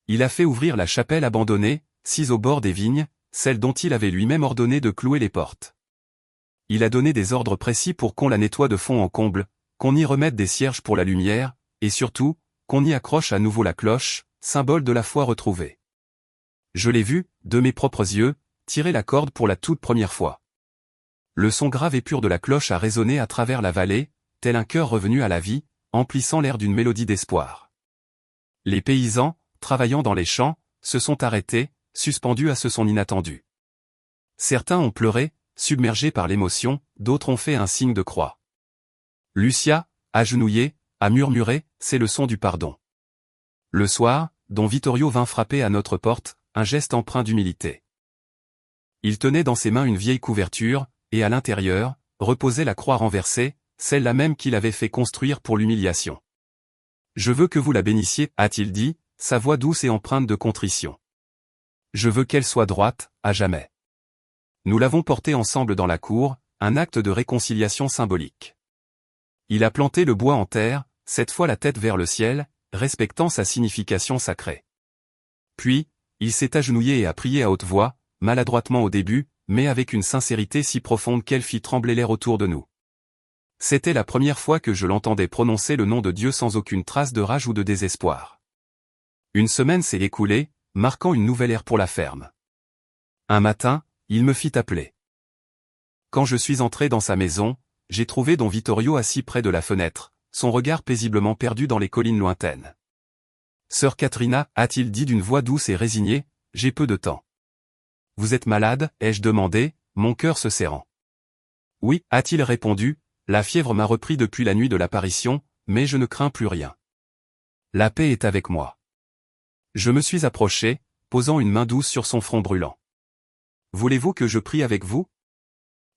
Il a fait ouvrir la chapelle abandonnée, sise au bord des vignes, celle dont il avait lui-même ordonné de clouer les portes. Il a donné des ordres précis pour qu'on la nettoie de fond en comble, qu'on y remette des cierges pour la lumière, et surtout, qu'on y accroche à nouveau la cloche, symbole de la foi retrouvée. Je l'ai vu, de mes propres yeux, tirer la corde pour la toute première fois. Le son grave et pur de la cloche a résonné à travers la vallée, tel un cœur revenu à la vie, emplissant l'air d'une mélodie d'espoir. Les paysans, travaillant dans les champs, se sont arrêtés, suspendus à ce son inattendu. Certains ont pleuré, submergés par l'émotion, d'autres ont fait un signe de croix. Lucia, agenouillée, a murmuré, c'est le son du pardon. Le soir, Don Vittorio vint frapper à notre porte, un geste empreint d'humilité. Il tenait dans ses mains une vieille couverture, et à l'intérieur, reposait la croix renversée, celle-là même qu'il avait fait construire pour l'humiliation. Je veux que vous la bénissiez, a-t-il dit, sa voix douce et empreinte de contrition. Je veux qu'elle soit droite, à jamais. Nous l'avons portée ensemble dans la cour, un acte de réconciliation symbolique. Il a planté le bois en terre, cette fois la tête vers le ciel, respectant sa signification sacrée. Puis, il s'est agenouillé et a prié à haute voix, maladroitement au début, mais avec une sincérité si profonde qu'elle fit trembler l'air autour de nous. C'était la première fois que je l'entendais prononcer le nom de Dieu sans aucune trace de rage ou de désespoir. Une semaine s'est écoulée, marquant une nouvelle ère pour la ferme. Un matin, il me fit appeler. Quand je suis entré dans sa maison, j'ai trouvé Don Vittorio assis près de la fenêtre, son regard paisiblement perdu dans les collines lointaines. Sœur Katrina, a-t-il dit d'une voix douce et résignée, j'ai peu de temps. Vous êtes malade, ai-je demandé, mon cœur se serrant. Oui, a-t-il répondu, la fièvre m'a repris depuis la nuit de l'apparition, mais je ne crains plus rien. La paix est avec moi. Je me suis approché, posant une main douce sur son front brûlant. Voulez-vous que je prie avec vous?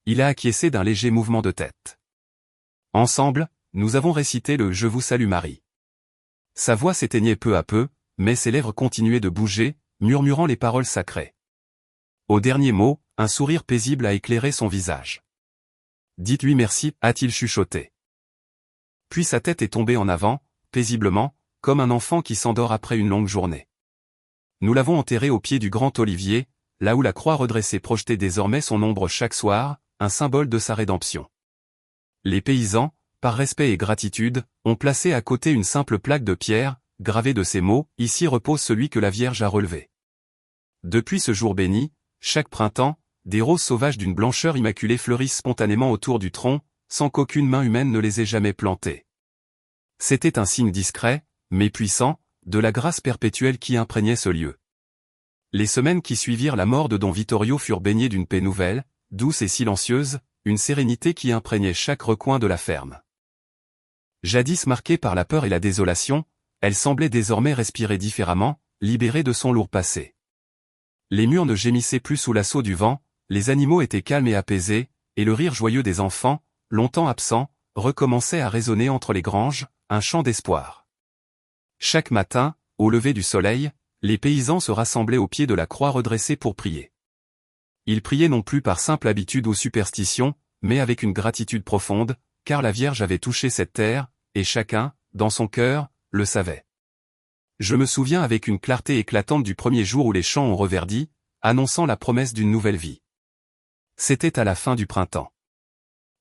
Il a acquiescé d'un léger mouvement de tête. Ensemble, nous avons récité le « Je vous salue Marie ». Sa voix s'éteignait peu à peu, mais ses lèvres continuaient de bouger, murmurant les paroles sacrées. Au dernier mot, un sourire paisible a éclairé son visage. Dites-lui merci, a-t-il chuchoté. Puis sa tête est tombée en avant, paisiblement, comme un enfant qui s'endort après une longue journée. Nous l'avons enterré au pied du grand olivier, là où la croix redressée projetait désormais son ombre chaque soir, un symbole de sa rédemption. Les paysans, par respect et gratitude, ont placé à côté une simple plaque de pierre, gravée de ces mots, « Ici repose celui que la Vierge a relevé ». Depuis ce jour béni, chaque printemps, des roses sauvages d'une blancheur immaculée fleurissent spontanément autour du tronc, sans qu'aucune main humaine ne les ait jamais plantées. C'était un signe discret, mais puissant, de la grâce perpétuelle qui imprégnait ce lieu. Les semaines qui suivirent la mort de Don Vittorio furent baignées d'une paix nouvelle, douce et silencieuse, une sérénité qui imprégnait chaque recoin de la ferme. Jadis marquée par la peur et la désolation, elle semblait désormais respirer différemment, libérée de son lourd passé. Les murs ne gémissaient plus sous l'assaut du vent, les animaux étaient calmes et apaisés, et le rire joyeux des enfants, longtemps absents, recommençait à résonner entre les granges, un chant d'espoir. Chaque matin, au lever du soleil, les paysans se rassemblaient au pied de la croix redressée pour prier. Ils priaient non plus par simple habitude ou superstition, mais avec une gratitude profonde, car la Vierge avait touché cette terre, et chacun, dans son cœur, le savait. Je me souviens avec une clarté éclatante du premier jour où les champs ont reverdi, annonçant la promesse d'une nouvelle vie. C'était à la fin du printemps.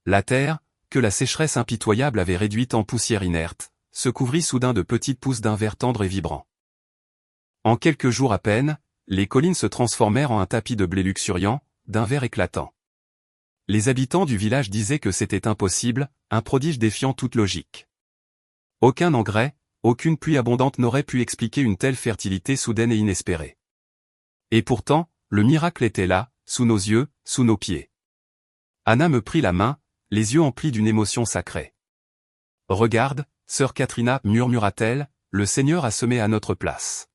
La terre, que la sécheresse impitoyable avait réduite en poussière inerte, se couvrit soudain de petites pousses d'un vert tendre et vibrant. En quelques jours à peine, les collines se transformèrent en un tapis de blé luxuriant, d'un vert éclatant. Les habitants du village disaient que c'était impossible, un prodige défiant toute logique. Aucun engrais, aucune pluie abondante n'aurait pu expliquer une telle fertilité soudaine et inespérée. Et pourtant, le miracle était là, sous nos yeux, sous nos pieds. Anna me prit la main, les yeux emplis d'une émotion sacrée. « Regarde, sœur Katrina, murmura-t-elle, le Seigneur a semé à notre place. »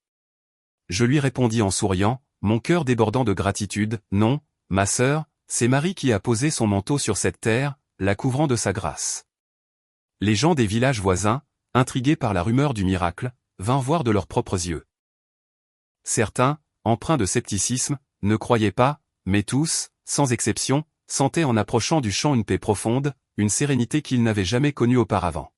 Je lui répondis en souriant, mon cœur débordant de gratitude, « Non, ma sœur, c'est Marie qui a posé son manteau sur cette terre, la couvrant de sa grâce. » Les gens des villages voisins, intrigués par la rumeur du miracle, vinrent voir de leurs propres yeux. Certains, empreints de scepticisme, ne croyaient pas, mais tous, sans exception, sentaient en approchant du champ une paix profonde, une sérénité qu'ils n'avaient jamais connue auparavant.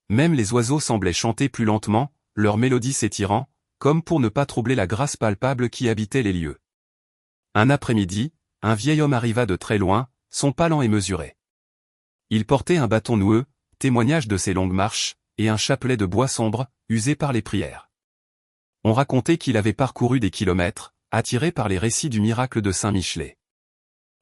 Même les oiseaux semblaient chanter plus lentement, leur mélodie s'étirant, comme pour ne pas troubler la grâce palpable qui habitait les lieux. Un après-midi, un vieil homme arriva de très loin, son pas lent et mesuré. Il portait un bâton noueux, témoignage de ses longues marches, et un chapelet de bois sombre, usé par les prières. On racontait qu'il avait parcouru des kilomètres, attiré par les récits du miracle de Saint-Michelet.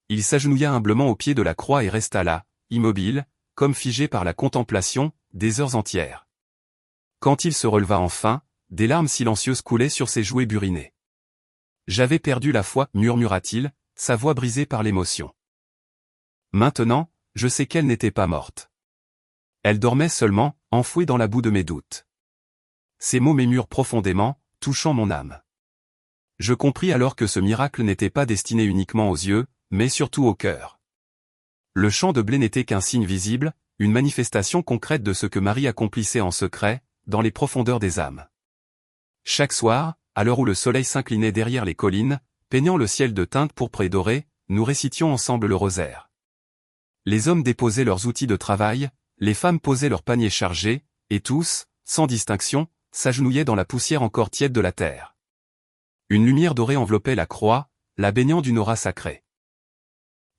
Il s'agenouilla humblement au pied de la croix et resta là, immobile, comme figé par la contemplation, des heures entières. Quand il se releva enfin, des larmes silencieuses coulaient sur ses joues burinées. « J'avais perdu la foi, murmura-t-il, sa voix brisée par l'émotion. Maintenant, je sais qu'elle n'était pas morte. Elle dormait seulement, enfouie dans la boue de mes doutes. » Ces mots m'émurent profondément, touchant mon âme. Je compris alors que ce miracle n'était pas destiné uniquement aux yeux, mais surtout au cœur. Le champ de blé n'était qu'un signe visible, une manifestation concrète de ce que Marie accomplissait en secret, dans les profondeurs des âmes. Chaque soir, à l'heure où le soleil s'inclinait derrière les collines, peignant le ciel de teintes pourpres et dorées, nous récitions ensemble le rosaire. Les hommes déposaient leurs outils de travail, les femmes posaient leurs paniers chargés, et tous, sans distinction, s'agenouillaient dans la poussière encore tiède de la terre. Une lumière dorée enveloppait la croix, la baignant d'une aura sacrée.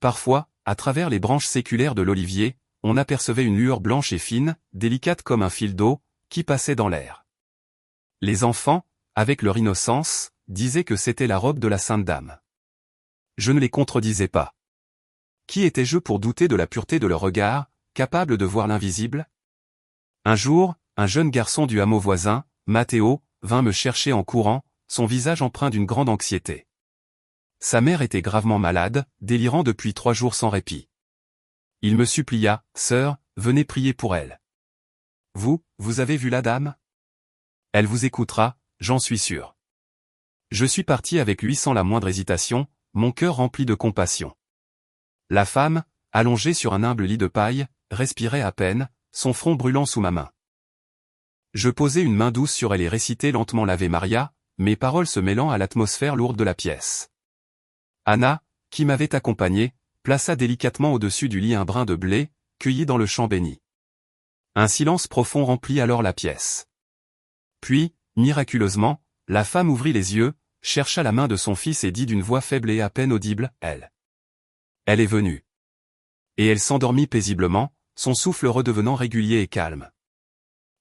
Parfois, à travers les branches séculaires de l'olivier, on apercevait une lueur blanche et fine, délicate comme un fil d'eau, qui passait dans l'air. Les enfants, avec leur innocence, disaient que c'était la robe de la Sainte Dame. Je ne les contredisais pas. Qui étais-je pour douter de la pureté de leur regard, capable de voir l'invisible? Un jour, un jeune garçon du hameau voisin, Matteo, vint me chercher en courant, son visage empreint d'une grande anxiété. Sa mère était gravement malade, délirant depuis 3 jours sans répit. Il me supplia, « Sœur, venez prier pour elle. Vous avez vu la dame? Elle vous écoutera, j'en suis sûr. » Je suis parti avec lui sans la moindre hésitation, mon cœur rempli de compassion. La femme, allongée sur un humble lit de paille, respirait à peine, son front brûlant sous ma main. Je posai une main douce sur elle et récitai lentement l'Ave Maria, mes paroles se mêlant à l'atmosphère lourde de la pièce. Anna, qui m'avait accompagné, plaça délicatement au-dessus du lit un brin de blé, cueilli dans le champ béni. Un silence profond remplit alors la pièce. Puis, miraculeusement, la femme ouvrit les yeux, chercha la main de son fils et dit d'une voix faible et à peine audible, « Elle est venue. » Et elle s'endormit paisiblement, son souffle redevenant régulier et calme.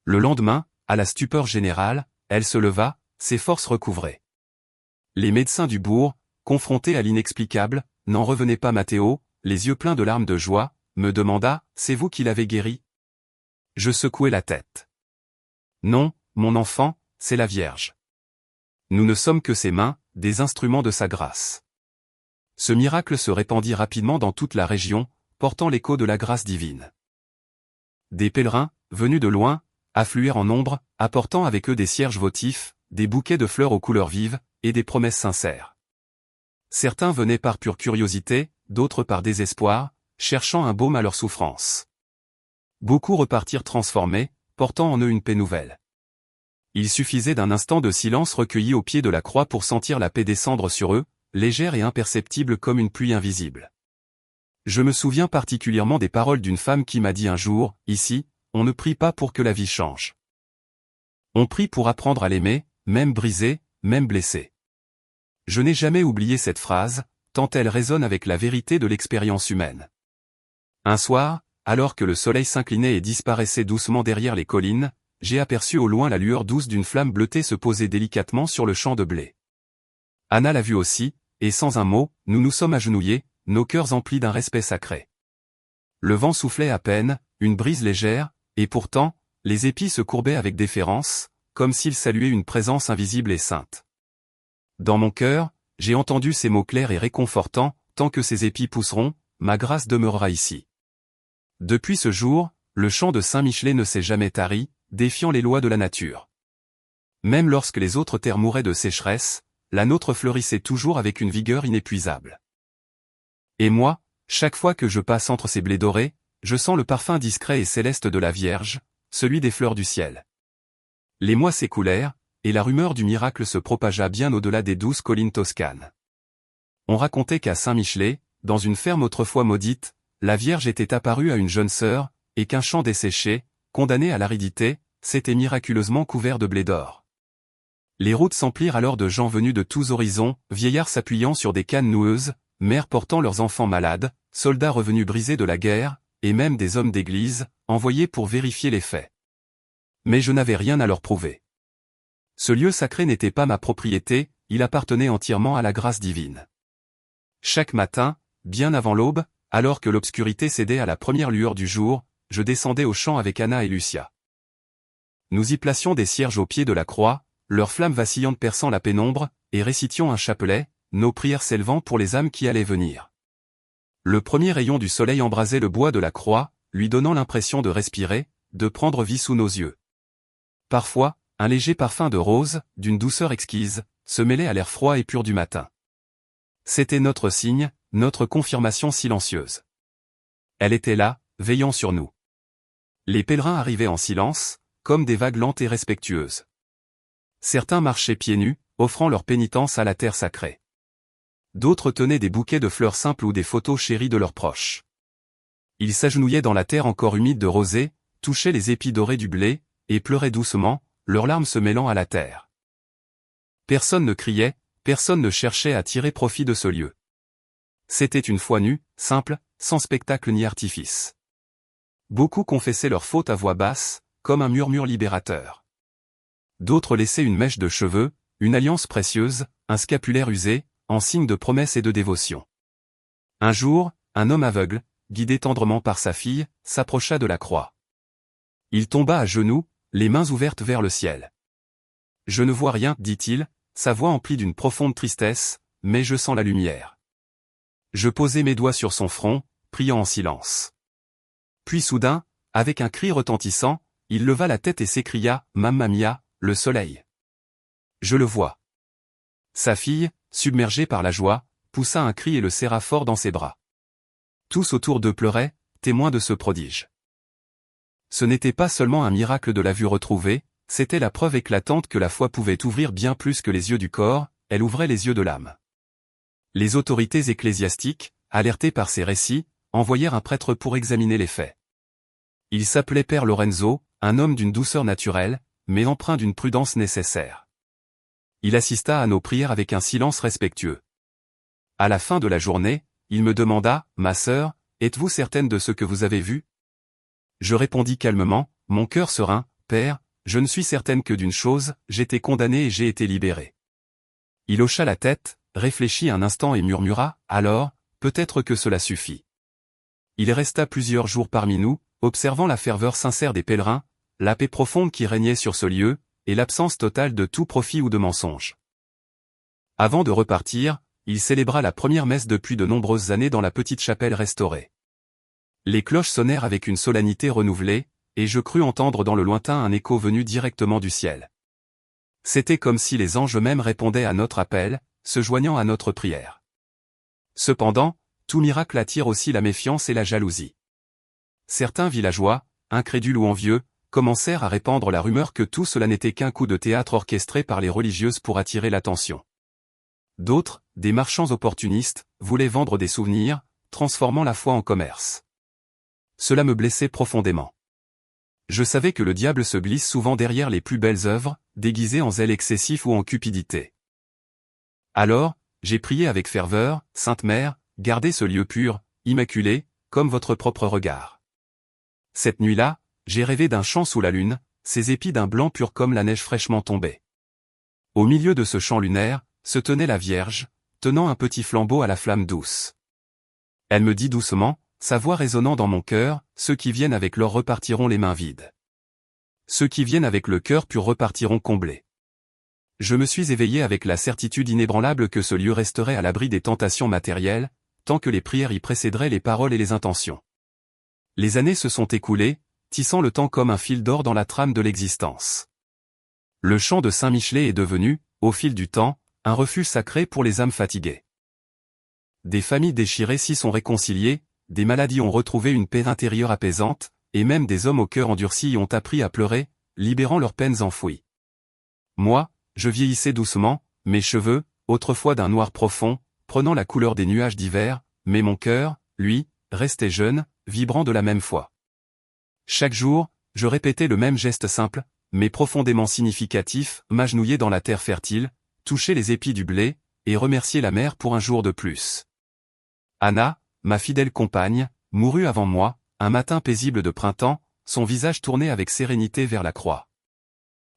Le lendemain, à la stupeur générale, elle se leva, ses forces recouvrées. Les médecins du bourg, confrontés à l'inexplicable, n'en revenaient pas. Matteo, les yeux pleins de larmes de joie, me demanda, « C'est vous qui l'avez guéri ?» Je secouai la tête. « Non, mon enfant, c'est la Vierge. Nous ne sommes que ses mains, des instruments de sa grâce. Ce miracle se répandit rapidement dans toute la région, portant l'écho de la grâce divine. Des pèlerins, venus de loin, affluèrent en nombre, apportant avec eux des cierges votifs, des bouquets de fleurs aux couleurs vives, et des promesses sincères. Certains venaient par pure curiosité, d'autres par désespoir, cherchant un baume à leur souffrance. Beaucoup repartirent transformés, portant en eux une paix nouvelle. Il suffisait d'un instant de silence recueilli au pied de la croix pour sentir la paix descendre sur eux, légère et imperceptible comme une pluie invisible. Je me souviens particulièrement des paroles d'une femme qui m'a dit un jour, « Ici, on ne prie pas pour que la vie change. On prie pour apprendre à l'aimer, même brisé, même blessé. » Je n'ai jamais oublié cette phrase, tant elle résonne avec la vérité de l'expérience humaine. Un soir, alors que le soleil s'inclinait et disparaissait doucement derrière les collines, j'ai aperçu au loin la lueur douce d'une flamme bleutée se poser délicatement sur le champ de blé. Anna l'a vue aussi, et sans un mot, nous nous sommes agenouillés, nos cœurs emplis d'un respect sacré. Le vent soufflait à peine, une brise légère, et pourtant, les épis se courbaient avec déférence, comme s'ils saluaient une présence invisible et sainte. Dans mon cœur, j'ai entendu ces mots clairs et réconfortants, tant que ces épis pousseront, ma grâce demeurera ici. Depuis ce jour, le chant de Saint-Michelet ne s'est jamais tari, défiant les lois de la nature. Même lorsque les autres terres mouraient de sécheresse, la nôtre fleurissait toujours avec une vigueur inépuisable. Et moi, chaque fois que je passe entre ces blés dorés, je sens le parfum discret et céleste de la Vierge, celui des fleurs du ciel. Les mois s'écoulèrent, et la rumeur du miracle se propagea bien au-delà des douces collines toscanes. On racontait qu'à Saint-Michelet, dans une ferme autrefois maudite, la Vierge était apparue à une jeune sœur, et qu'un champ desséché, condamné à l'aridité, s'était miraculeusement couvert de blé d'or. Les routes s'emplirent alors de gens venus de tous horizons, vieillards s'appuyant sur des cannes noueuses, mères portant leurs enfants malades, soldats revenus brisés de la guerre, et même des hommes d'église, envoyés pour vérifier les faits. Mais je n'avais rien à leur prouver. Ce lieu sacré n'était pas ma propriété, il appartenait entièrement à la grâce divine. Chaque matin, bien avant l'aube, alors que l'obscurité cédait à la première lueur du jour, je descendais au champ avec Anna et Lucia. Nous y placions des cierges au pied de la croix, leurs flammes vacillantes perçant la pénombre, et récitions un chapelet, nos prières s'élevant pour les âmes qui allaient venir. Le premier rayon du soleil embrasait le bois de la croix, lui donnant l'impression de respirer, de prendre vie sous nos yeux. Parfois, un léger parfum de rose, d'une douceur exquise, se mêlait à l'air froid et pur du matin. C'était notre signe, notre confirmation silencieuse. Elle était là, veillant sur nous. Les pèlerins arrivaient en silence, comme des vagues lentes et respectueuses. Certains marchaient pieds nus, offrant leur pénitence à la terre sacrée. D'autres tenaient des bouquets de fleurs simples ou des photos chéries de leurs proches. Ils s'agenouillaient dans la terre encore humide de rosée, touchaient les épis dorés du blé, et pleuraient doucement, leurs larmes se mêlant à la terre. Personne ne criait, personne ne cherchait à tirer profit de ce lieu. C'était une foi nue, simple, sans spectacle ni artifice. Beaucoup confessaient leurs fautes à voix basse, comme un murmure libérateur. D'autres laissaient une mèche de cheveux, une alliance précieuse, un scapulaire usé, en signe de promesse et de dévotion. Un jour, un homme aveugle, guidé tendrement par sa fille, s'approcha de la croix. Il tomba à genoux, les mains ouvertes vers le ciel. « Je ne vois rien, dit-il, sa voix emplie d'une profonde tristesse, mais je sens la lumière. » Je posai mes doigts sur son front, priant en silence. Puis soudain, avec un cri retentissant, il leva la tête et s'écria « Mamma mia, le soleil !» Je le vois. Sa fille, submergée par la joie, poussa un cri et le serra fort dans ses bras. Tous autour d'eux pleuraient, témoins de ce prodige. Ce n'était pas seulement un miracle de la vue retrouvée, c'était la preuve éclatante que la foi pouvait ouvrir bien plus que les yeux du corps, elle ouvrait les yeux de l'âme. Les autorités ecclésiastiques, alertées par ces récits, envoyèrent un prêtre pour examiner les faits. Il s'appelait Père Lorenzo, un homme d'une douceur naturelle, mais empreint d'une prudence nécessaire. Il assista à nos prières avec un silence respectueux. À la fin de la journée, il me demanda, « Ma sœur, êtes-vous certaine de ce que vous avez vu ?» Je répondis calmement, mon cœur serein, « Père, je ne suis certaine que d'une chose, j'étais condamné et j'ai été libéré. » Il hocha la tête, réfléchit un instant et murmura, « Alors, peut-être que cela suffit. » Il resta plusieurs jours parmi nous, observant la ferveur sincère des pèlerins, la paix profonde qui régnait sur ce lieu, et l'absence totale de tout profit ou de mensonge. Avant de repartir, il célébra la première messe depuis de nombreuses années dans la petite chapelle restaurée. Les cloches sonnèrent avec une solennité renouvelée, et je crus entendre dans le lointain un écho venu directement du ciel. C'était comme si les anges eux-mêmes répondaient à notre appel, se joignant à notre prière. Cependant, tout miracle attire aussi la méfiance et la jalousie. Certains villageois, incrédules ou envieux, commencèrent à répandre la rumeur que tout cela n'était qu'un coup de théâtre orchestré par les religieuses pour attirer l'attention. D'autres, des marchands opportunistes, voulaient vendre des souvenirs, transformant la foi en commerce. Cela me blessait profondément. Je savais que le diable se glisse souvent derrière les plus belles œuvres, déguisé en zèle excessif ou en cupidité. Alors, j'ai prié avec ferveur, Sainte Mère, gardez ce lieu pur, immaculé, comme votre propre regard. Cette nuit-là, j'ai rêvé d'un champ sous la lune, ses épis d'un blanc pur comme la neige fraîchement tombée. Au milieu de ce champ lunaire, se tenait la Vierge, tenant un petit flambeau à la flamme douce. Elle me dit doucement, sa voix résonnant dans mon cœur, ceux qui viennent avec l'or repartiront les mains vides. Ceux qui viennent avec le cœur pur repartiront comblés. Je me suis éveillé avec la certitude inébranlable que ce lieu resterait à l'abri des tentations matérielles, tant que les prières y précéderaient les paroles et les intentions. Les années se sont écoulées, tissant le temps comme un fil d'or dans la trame de l'existence. Le chant de Saint-Michelet est devenu, au fil du temps, un refuge sacré pour les âmes fatiguées. Des familles déchirées s'y sont réconciliées, des maladies ont retrouvé une paix intérieure apaisante, et même des hommes au cœur endurci y ont appris à pleurer, libérant leurs peines enfouies. Moi, je vieillissais doucement, mes cheveux, autrefois d'un noir profond, prenant la couleur des nuages d'hiver, mais mon cœur, lui, restait jeune, vibrant de la même foi. Chaque jour, je répétais le même geste simple, mais profondément significatif, m'agenouiller dans la terre fertile, toucher les épis du blé, et remercier la mer pour un jour de plus. Anna, ma fidèle compagne, mourut avant moi, un matin paisible de printemps, son visage tourné avec sérénité vers la croix.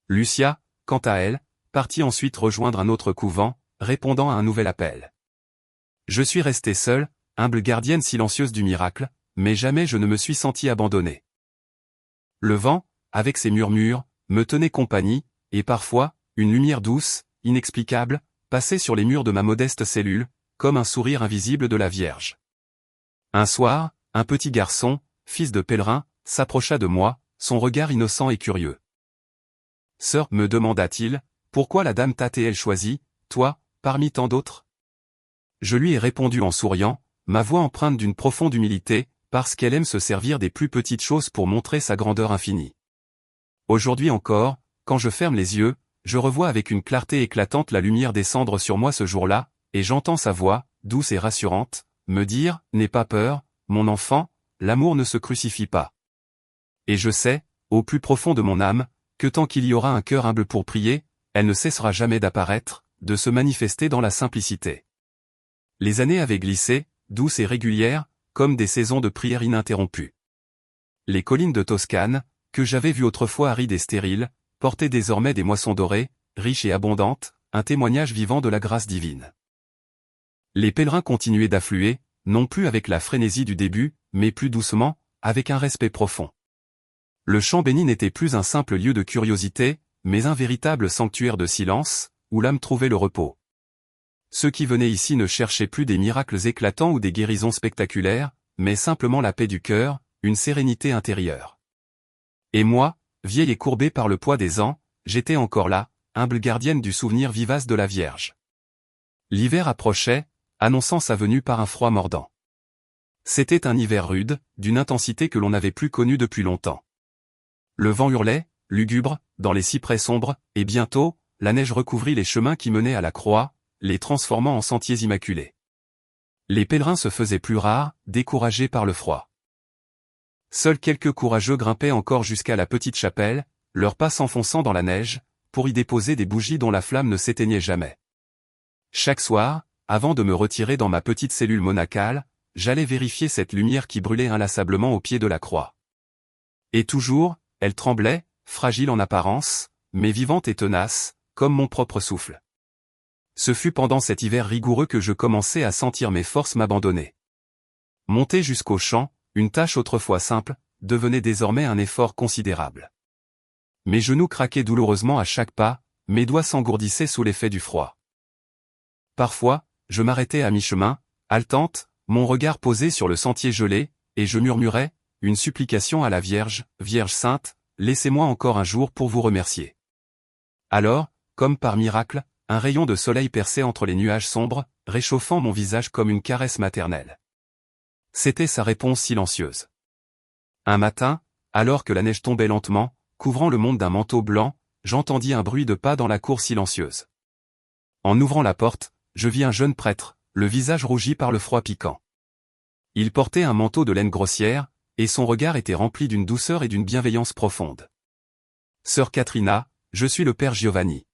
Lucia, quant à elle, partit ensuite rejoindre un autre couvent, répondant à un nouvel appel. Je suis restée seule, humble gardienne silencieuse du miracle, mais jamais je ne me suis sentie abandonnée. Le vent, avec ses murmures, me tenait compagnie, et parfois, une lumière douce, inexplicable, passait sur les murs de ma modeste cellule, comme un sourire invisible de la Vierge. Un soir, un petit garçon, fils de pèlerin, s'approcha de moi, son regard innocent et curieux. « Sœur, me demanda-t-il, pourquoi la dame t'a-t-elle choisi, toi, parmi tant d'autres ?» Je lui ai répondu en souriant, ma voix empreinte d'une profonde humilité, parce qu'elle aime se servir des plus petites choses pour montrer sa grandeur infinie. Aujourd'hui encore, quand je ferme les yeux, je revois avec une clarté éclatante la lumière descendre sur moi ce jour-là, et j'entends sa voix, douce et rassurante, me dire « N'aie pas peur, mon enfant, l'amour ne se crucifie pas. » Et je sais, au plus profond de mon âme, que tant qu'il y aura un cœur humble pour prier, elle ne cessera jamais d'apparaître, de se manifester dans la simplicité. Les années avaient glissé, douces et régulières, comme des saisons de prière ininterrompues. Les collines de Toscane, que j'avais vues autrefois arides et stériles, portaient désormais des moissons dorées, riches et abondantes, un témoignage vivant de la grâce divine. Les pèlerins continuaient d'affluer, non plus avec la frénésie du début, mais plus doucement, avec un respect profond. Le champ béni n'était plus un simple lieu de curiosité, mais un véritable sanctuaire de silence, où l'âme trouvait le repos. Ceux qui venaient ici ne cherchaient plus des miracles éclatants ou des guérisons spectaculaires, mais simplement la paix du cœur, une sérénité intérieure. Et moi, vieille et courbée par le poids des ans, j'étais encore là, humble gardienne du souvenir vivace de la Vierge. L'hiver approchait, annonçant sa venue par un froid mordant. C'était un hiver rude, d'une intensité que l'on n'avait plus connue depuis longtemps. Le vent hurlait, lugubre, dans les cyprès sombres, et bientôt, la neige recouvrit les chemins qui menaient à la croix, les transformant en sentiers immaculés. Les pèlerins se faisaient plus rares, découragés par le froid. Seuls quelques courageux grimpaient encore jusqu'à la petite chapelle, leurs pas s'enfonçant dans la neige, pour y déposer des bougies dont la flamme ne s'éteignait jamais. Chaque soir, avant de me retirer dans ma petite cellule monacale, j'allais vérifier cette lumière qui brûlait inlassablement au pied de la croix. Et toujours, elle tremblait, fragile en apparence, mais vivante et tenace, comme mon propre souffle. Ce fut pendant cet hiver rigoureux que je commençai à sentir mes forces m'abandonner. Monter jusqu'au champ, une tâche autrefois simple, devenait désormais un effort considérable. Mes genoux craquaient douloureusement à chaque pas, mes doigts s'engourdissaient sous l'effet du froid. Parfois, je m'arrêtais à mi-chemin, haletante, mon regard posé sur le sentier gelé, et je murmurais, une supplication à la Vierge, Vierge Sainte, laissez-moi encore un jour pour vous remercier. Alors, comme par miracle, un rayon de soleil perçait entre les nuages sombres, réchauffant mon visage comme une caresse maternelle. C'était sa réponse silencieuse. Un matin, alors que la neige tombait lentement, couvrant le monde d'un manteau blanc, j'entendis un bruit de pas dans la cour silencieuse. En ouvrant la porte, je vis un jeune prêtre, le visage rougi par le froid piquant. Il portait un manteau de laine grossière, et son regard était rempli d'une douceur et d'une bienveillance profonde. Sœur Katrina, je suis le père Giovanni.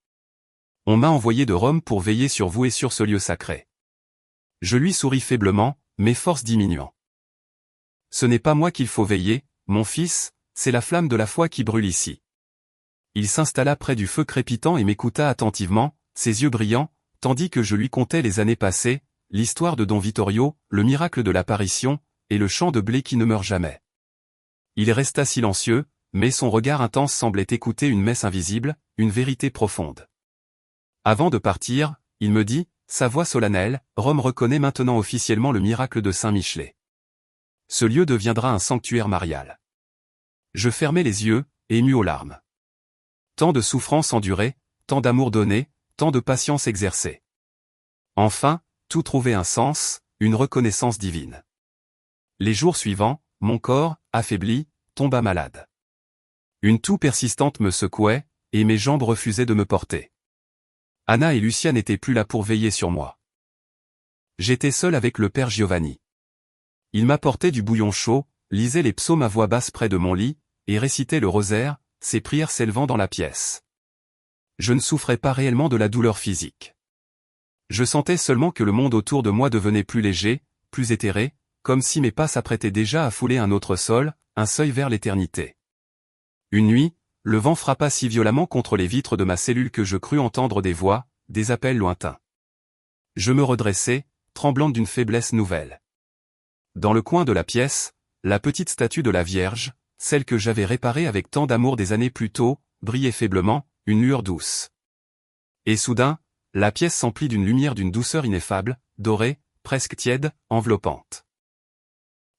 On m'a envoyé de Rome pour veiller sur vous et sur ce lieu sacré. Je lui souris faiblement, mes forces diminuant. Ce n'est pas moi qu'il faut veiller, mon fils, c'est la flamme de la foi qui brûle ici. Il s'installa près du feu crépitant et m'écouta attentivement, ses yeux brillants, tandis que je lui contais les années passées, l'histoire de Don Vittorio, le miracle de l'apparition, et le champ de blé qui ne meurt jamais. Il resta silencieux, mais son regard intense semblait écouter une messe invisible, une vérité profonde. Avant de partir, il me dit, sa voix solennelle, Rome reconnaît maintenant officiellement le miracle de Saint-Michelet. Ce lieu deviendra un sanctuaire marial. Je fermai les yeux, ému aux larmes. Tant de souffrances endurées, tant d'amour donné, tant de patience exercée. Enfin, tout trouvait un sens, une reconnaissance divine. Les jours suivants, mon corps, affaibli, tomba malade. Une toux persistante me secouait, et mes jambes refusaient de me porter. Anna et Lucia n'étaient plus là pour veiller sur moi. J'étais seul avec le père Giovanni. Il m'apportait du bouillon chaud, lisait les psaumes à voix basse près de mon lit, et récitait le rosaire, ses prières s'élevant dans la pièce. Je ne souffrais pas réellement de la douleur physique. Je sentais seulement que le monde autour de moi devenait plus léger, plus éthéré, comme si mes pas s'apprêtaient déjà à fouler un autre sol, un seuil vers l'éternité. Une nuit, le vent frappa si violemment contre les vitres de ma cellule que je crus entendre des voix, des appels lointains. Je me redressai, tremblante d'une faiblesse nouvelle. Dans le coin de la pièce, la petite statue de la Vierge, celle que j'avais réparée avec tant d'amour des années plus tôt, brillait faiblement, une lueur douce. Et soudain, la pièce s'emplit d'une lumière d'une douceur ineffable, dorée, presque tiède, enveloppante.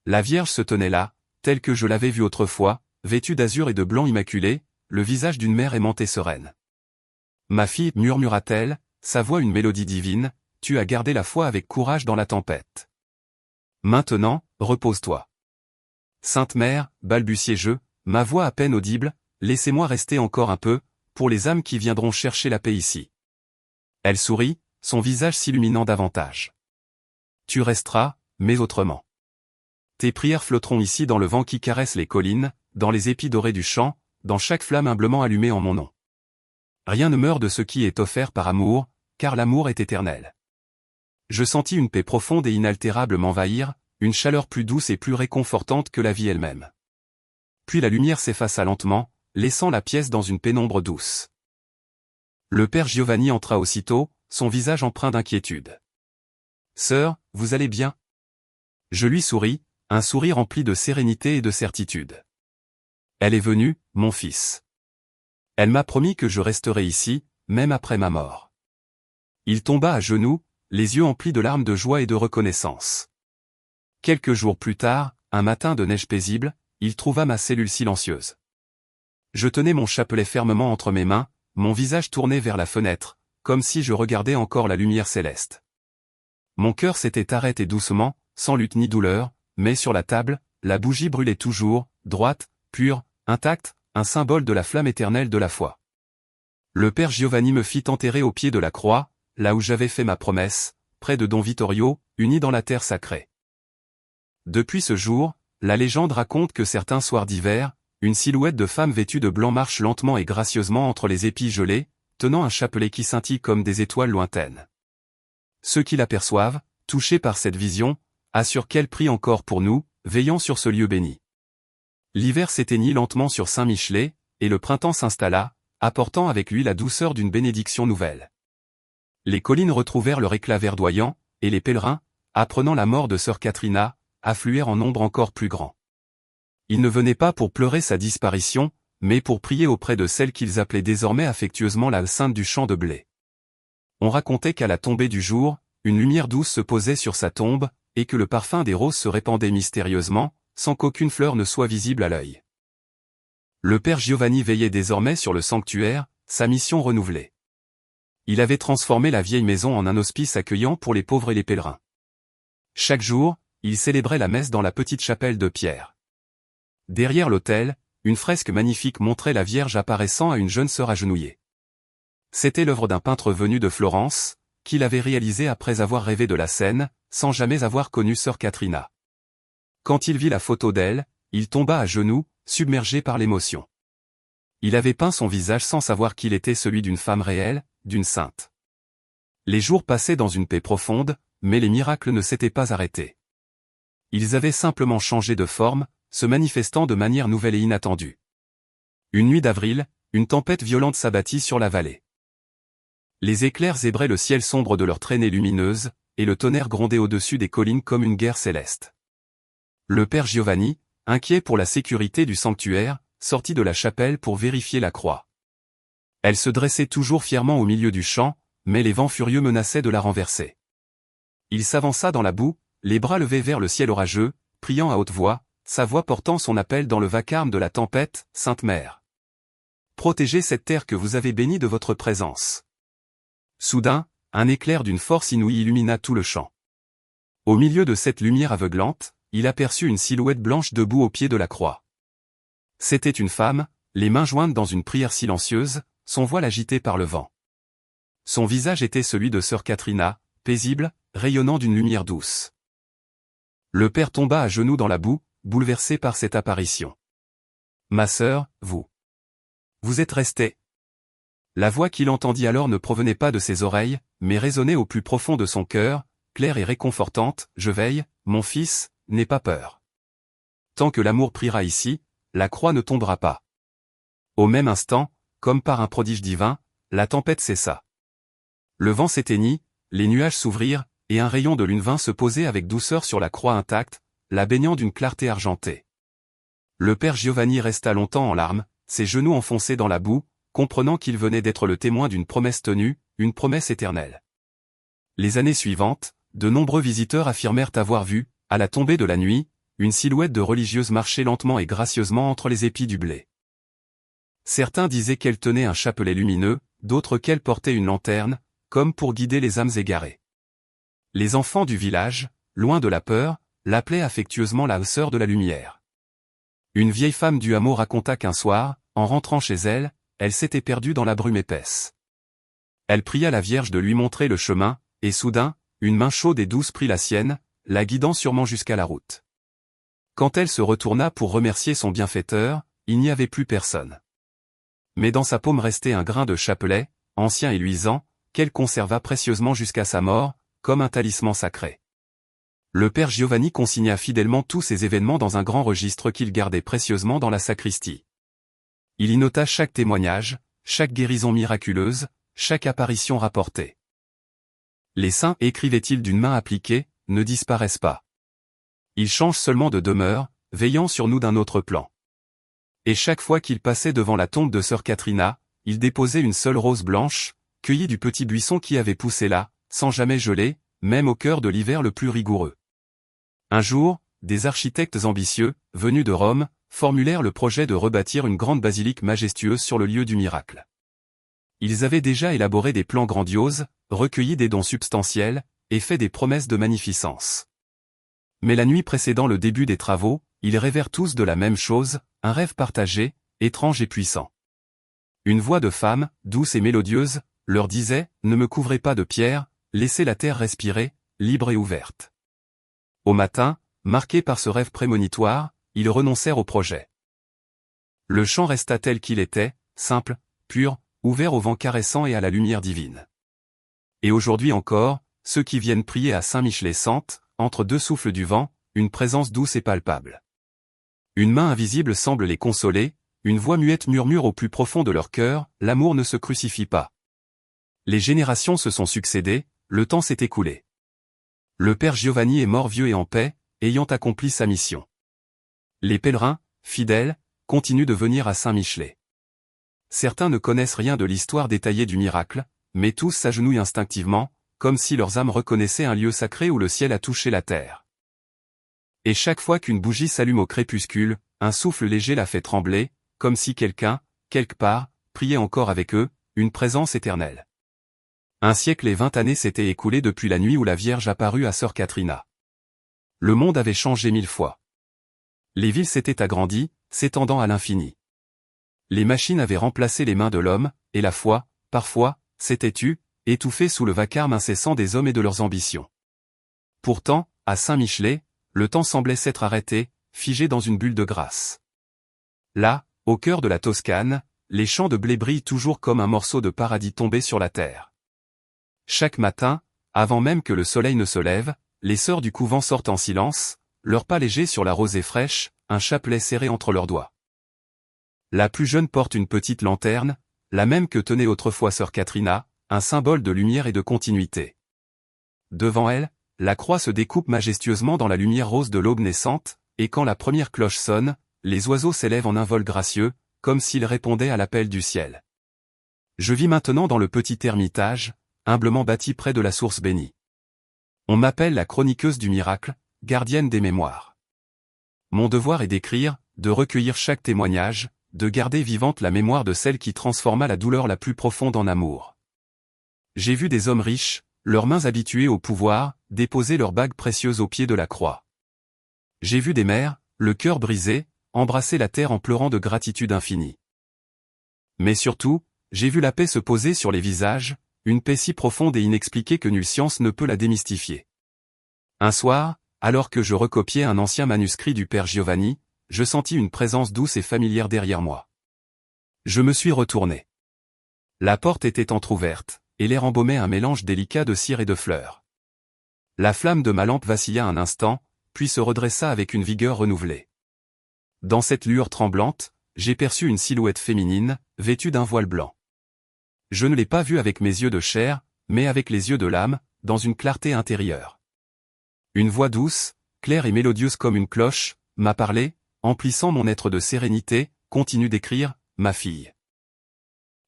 La Vierge se tenait là, telle que je l'avais vue autrefois, vêtue d'azur et de blanc immaculé, le visage d'une mère aimante et sereine. Ma fille, murmura-t-elle, sa voix une mélodie divine, tu as gardé la foi avec courage dans la tempête. Maintenant, repose-toi. Sainte Mère, balbutiai-je, ma voix à peine audible, laissez-moi rester encore un peu, pour les âmes qui viendront chercher la paix ici. Elle sourit, son visage s'illuminant davantage. Tu resteras, mais autrement. Tes prières flotteront ici dans le vent qui caresse les collines, dans les épis dorés du champ, dans chaque flamme humblement allumée en mon nom. Rien ne meurt de ce qui est offert par amour, car l'amour est éternel. Je sentis une paix profonde et inaltérable m'envahir, une chaleur plus douce et plus réconfortante que la vie elle-même. Puis la lumière s'effaça lentement, laissant la pièce dans une pénombre douce. Le père Giovanni entra aussitôt, son visage empreint d'inquiétude. « Sœur, vous allez bien ?» Je lui souris, un sourire rempli de sérénité et de certitude. « Elle est venue, mon fils. Elle m'a promis que je resterai ici, même après ma mort. » Il tomba à genoux, les yeux emplis de larmes de joie et de reconnaissance. Quelques jours plus tard, un matin de neige paisible, il trouva ma cellule silencieuse. Je tenais mon chapelet fermement entre mes mains, mon visage tourné vers la fenêtre, comme si je regardais encore la lumière céleste. Mon cœur s'était arrêté doucement, sans lutte ni douleur, mais sur la table, la bougie brûlait toujours, droite, pure, intacte, un symbole de la flamme éternelle de la foi. Le père Giovanni me fit enterrer au pied de la croix, là où j'avais fait ma promesse, près de Don Vittorio, uni dans la terre sacrée. Depuis ce jour, la légende raconte que certains soirs d'hiver, une silhouette de femme vêtue de blanc marche lentement et gracieusement entre les épis gelés, tenant un chapelet qui scintille comme des étoiles lointaines. Ceux qui l'aperçoivent, touchés par cette vision, assurent qu'elle prie encore pour nous, veillant sur ce lieu béni. L'hiver s'éteignit lentement sur Saint-Michelet, et le printemps s'installa, apportant avec lui la douceur d'une bénédiction nouvelle. Les collines retrouvèrent leur éclat verdoyant, et les pèlerins, apprenant la mort de sœur Katrina, affluèrent en nombre encore plus grand. Ils ne venaient pas pour pleurer sa disparition, mais pour prier auprès de celle qu'ils appelaient désormais affectueusement la Sainte du champ de blé. On racontait qu'à la tombée du jour, une lumière douce se posait sur sa tombe, et que le parfum des roses se répandait mystérieusement, sans qu'aucune fleur ne soit visible à l'œil. Le père Giovanni veillait désormais sur le sanctuaire, sa mission renouvelée. Il avait transformé la vieille maison en un hospice accueillant pour les pauvres et les pèlerins. Chaque jour, il célébrait la messe dans la petite chapelle de pierre. Derrière l'autel, une fresque magnifique montrait la Vierge apparaissant à une jeune sœur agenouillée. C'était l'œuvre d'un peintre venu de Florence, qu'il avait réalisée après avoir rêvé de la scène, sans jamais avoir connu sœur Catrina. Quand il vit la photo d'elle, il tomba à genoux, submergé par l'émotion. Il avait peint son visage sans savoir qu'il était celui d'une femme réelle, d'une sainte. Les jours passaient dans une paix profonde, mais les miracles ne s'étaient pas arrêtés. Ils avaient simplement changé de forme, se manifestant de manière nouvelle et inattendue. Une nuit d'avril, une tempête violente s'abattit sur la vallée. Les éclairs zébraient le ciel sombre de leurs traînées lumineuses, et le tonnerre grondait au-dessus des collines comme une guerre céleste. Le père Giovanni, inquiet pour la sécurité du sanctuaire, sortit de la chapelle pour vérifier la croix. Elle se dressait toujours fièrement au milieu du champ, mais les vents furieux menaçaient de la renverser. Il s'avança dans la boue, les bras levés vers le ciel orageux, priant à haute voix, sa voix portant son appel dans le vacarme de la tempête, Sainte Mère. Protégez cette terre que vous avez bénie de votre présence. Soudain, un éclair d'une force inouïe illumina tout le champ. Au milieu de cette lumière aveuglante, il aperçut une silhouette blanche debout au pied de la croix. C'était une femme, les mains jointes dans une prière silencieuse, son voile agité par le vent. Son visage était celui de sœur Catrina, paisible, rayonnant d'une lumière douce. Le père tomba à genoux dans la boue, bouleversé par cette apparition. « Ma sœur, vous êtes restée. » La voix qu'il entendit alors ne provenait pas de ses oreilles, mais résonnait au plus profond de son cœur, claire et réconfortante. « Je veille, mon fils, n'aie pas peur. Tant que l'amour priera ici, la croix ne tombera pas. » Au même instant, comme par un prodige divin, la tempête cessa. Le vent s'éteignit, les nuages s'ouvrirent, et un rayon de lune vint se poser avec douceur sur la croix intacte, la baignant d'une clarté argentée. Le père Giovanni resta longtemps en larmes, ses genoux enfoncés dans la boue, comprenant qu'il venait d'être le témoin d'une promesse tenue, une promesse éternelle. Les années suivantes, de nombreux visiteurs affirmèrent avoir vu, à la tombée de la nuit, une silhouette de religieuse marcher lentement et gracieusement entre les épis du blé. Certains disaient qu'elle tenait un chapelet lumineux, d'autres qu'elle portait une lanterne, comme pour guider les âmes égarées. Les enfants du village, loin de la peur, l'appelaient affectueusement la sœur de la lumière. Une vieille femme du hameau raconta qu'un soir, en rentrant chez elle, elle s'était perdue dans la brume épaisse. Elle pria la Vierge de lui montrer le chemin, et soudain, une main chaude et douce prit la sienne, la guidant sûrement jusqu'à la route. Quand elle se retourna pour remercier son bienfaiteur, il n'y avait plus personne. Mais dans sa paume restait un grain de chapelet, ancien et luisant, qu'elle conserva précieusement jusqu'à sa mort, comme un talisman sacré. Le père Giovanni consigna fidèlement tous ces événements dans un grand registre qu'il gardait précieusement dans la sacristie. Il y nota chaque témoignage, chaque guérison miraculeuse, chaque apparition rapportée. Les saints, écrivait-il d'une main appliquée, ne disparaissent pas. Ils changent seulement de demeure, veillant sur nous d'un autre plan. Et chaque fois qu'il passait devant la tombe de sœur Catrina, il déposait une seule rose blanche, cueillie du petit buisson qui avait poussé là, sans jamais geler, même au cœur de l'hiver le plus rigoureux. Un jour, des architectes ambitieux, venus de Rome, formulèrent le projet de rebâtir une grande basilique majestueuse sur le lieu du miracle. Ils avaient déjà élaboré des plans grandioses, recueilli des dons substantiels, et fait des promesses de magnificence. Mais la nuit précédant le début des travaux, ils rêvèrent tous de la même chose, un rêve partagé, étrange et puissant. Une voix de femme, douce et mélodieuse, leur disait « Ne me couvrez pas de pierre, laissez la terre respirer, libre et ouverte. » Au matin, marqués par ce rêve prémonitoire, ils renoncèrent au projet. Le champ resta tel qu'il était, simple, pur, ouvert au vent caressant et à la lumière divine. Et aujourd'hui encore, ceux qui viennent prier à Saint-Michelet sentent, entre deux souffles du vent, une présence douce et palpable. Une main invisible semble les consoler, une voix muette murmure au plus profond de leur cœur, l'amour ne se crucifie pas. Les générations se sont succédées, le temps s'est écoulé. Le père Giovanni est mort vieux et en paix, ayant accompli sa mission. Les pèlerins, fidèles, continuent de venir à Saint-Michelet. Certains ne connaissent rien de l'histoire détaillée du miracle, mais tous s'agenouillent instinctivement, comme si leurs âmes reconnaissaient un lieu sacré où le ciel a touché la terre. Et chaque fois qu'une bougie s'allume au crépuscule, un souffle léger la fait trembler, comme si quelqu'un, quelque part, priait encore avec eux, une présence éternelle. Un siècle et 20 années s'étaient écoulés depuis la nuit où la Vierge apparut à Sœur Katrina. Le monde avait changé 1000 fois. Les villes s'étaient agrandies, s'étendant à l'infini. Les machines avaient remplacé les mains de l'homme, et la foi, parfois, s'était tue, étouffée sous le vacarme incessant des hommes et de leurs ambitions. Pourtant, à Saint-Michelet, le temps semblait s'être arrêté, figé dans une bulle de grâce. Là, au cœur de la Toscane, les champs de blé brillent toujours comme un morceau de paradis tombé sur la terre. Chaque matin, avant même que le soleil ne se lève, les sœurs du couvent sortent en silence, leurs pas légers sur la rosée fraîche, un chapelet serré entre leurs doigts. La plus jeune porte une petite lanterne, la même que tenait autrefois Sœur Katrina, un symbole de lumière et de continuité. Devant elle, la croix se découpe majestueusement dans la lumière rose de l'aube naissante, et quand la première cloche sonne, les oiseaux s'élèvent en un vol gracieux, comme s'ils répondaient à l'appel du ciel. Je vis maintenant dans le petit ermitage, humblement bâti près de la source bénie. On m'appelle la chroniqueuse du miracle, gardienne des mémoires. Mon devoir est d'écrire, de recueillir chaque témoignage, de garder vivante la mémoire de celle qui transforma la douleur la plus profonde en amour. J'ai vu des hommes riches, leurs mains habituées au pouvoir, déposer leurs bagues précieuses au pied de la croix. J'ai vu des mères, le cœur brisé, embrasser la terre en pleurant de gratitude infinie. Mais surtout, j'ai vu la paix se poser sur les visages, une paix si profonde et inexpliquée que nulle science ne peut la démystifier. Un soir, alors que je recopiais un ancien manuscrit du père Giovanni, je sentis une présence douce et familière derrière moi. Je me suis retourné. La porte était entr'ouverte, et l'air embaumait un mélange délicat de cire et de fleurs. La flamme de ma lampe vacilla un instant, puis se redressa avec une vigueur renouvelée. Dans cette lueur tremblante, j'ai perçu une silhouette féminine, vêtue d'un voile blanc. Je ne l'ai pas vue avec mes yeux de chair, mais avec les yeux de l'âme, dans une clarté intérieure. Une voix douce, claire et mélodieuse comme une cloche, m'a parlé, emplissant mon être de sérénité, continue d'écrire, ma fille.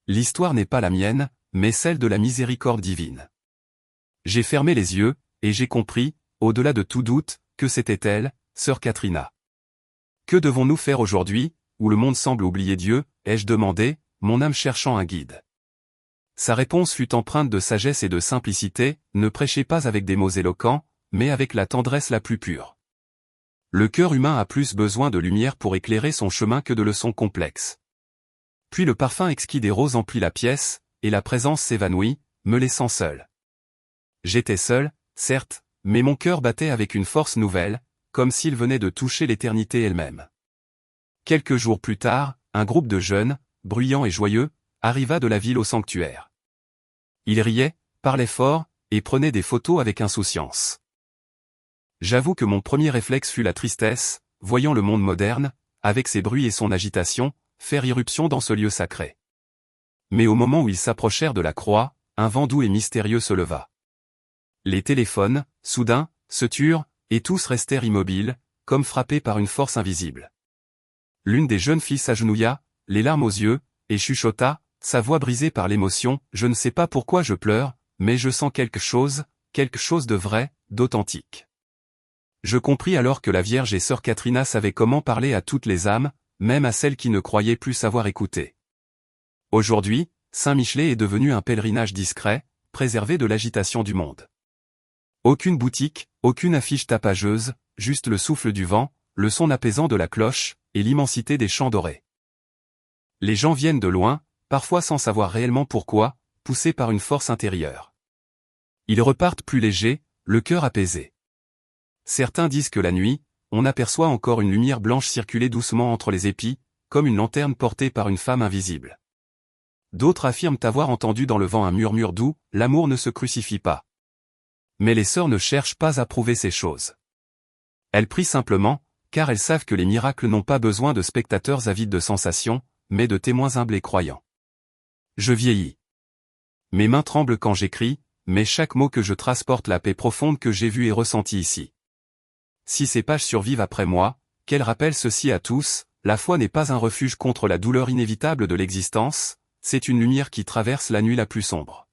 L'histoire n'est pas la mienne, mais celle de la miséricorde divine. J'ai fermé les yeux, et j'ai compris, au-delà de tout doute, que c'était elle, Sœur Katrina. Que devons-nous faire aujourd'hui, où le monde semble oublier Dieu, ai-je demandé, mon âme cherchant un guide. Sa réponse fut empreinte de sagesse et de simplicité, ne prêchez pas avec des mots éloquents, mais avec la tendresse la plus pure. Le cœur humain a plus besoin de lumière pour éclairer son chemin que de leçons complexes. Puis le parfum exquis des roses emplit la pièce, et la présence s'évanouit, me laissant seul. J'étais seul, certes, mais mon cœur battait avec une force nouvelle, comme s'il venait de toucher l'éternité elle-même. Quelques jours plus tard, un groupe de jeunes, bruyants et joyeux, arriva de la ville au sanctuaire. Ils riaient, parlaient fort, et prenaient des photos avec insouciance. J'avoue que mon premier réflexe fut la tristesse, voyant le monde moderne, avec ses bruits et son agitation, faire irruption dans ce lieu sacré. Mais au moment où ils s'approchèrent de la croix, un vent doux et mystérieux se leva. Les téléphones, soudain, se turent, et tous restèrent immobiles, comme frappés par une force invisible. L'une des jeunes filles s'agenouilla, les larmes aux yeux, et chuchota, sa voix brisée par l'émotion, « Je ne sais pas pourquoi je pleure, mais je sens quelque chose de vrai, d'authentique. » Je compris alors que la Vierge et Sœur Katrina savaient comment parler à toutes les âmes, même à celles qui ne croyaient plus savoir écouter. Aujourd'hui, Saint-Michelet est devenu un pèlerinage discret, préservé de l'agitation du monde. Aucune boutique, aucune affiche tapageuse, juste le souffle du vent, le son apaisant de la cloche, et l'immensité des champs dorés. Les gens viennent de loin, parfois sans savoir réellement pourquoi, poussés par une force intérieure. Ils repartent plus légers, le cœur apaisé. Certains disent que la nuit, on aperçoit encore une lumière blanche circuler doucement entre les épis, comme une lanterne portée par une femme invisible. D'autres affirment avoir entendu dans le vent un murmure doux, « L'amour ne se crucifie pas ». Mais les sœurs ne cherchent pas à prouver ces choses. Elles prient simplement, car elles savent que les miracles n'ont pas besoin de spectateurs avides de sensations, mais de témoins humbles et croyants. Je vieillis. Mes mains tremblent quand j'écris, mais chaque mot que je trace porte la paix profonde que j'ai vue et ressentie ici. Si ces pages survivent après moi, qu'elles rappellent ceci à tous, la foi n'est pas un refuge contre la douleur inévitable de l'existence, c'est une lumière qui traverse la nuit la plus sombre.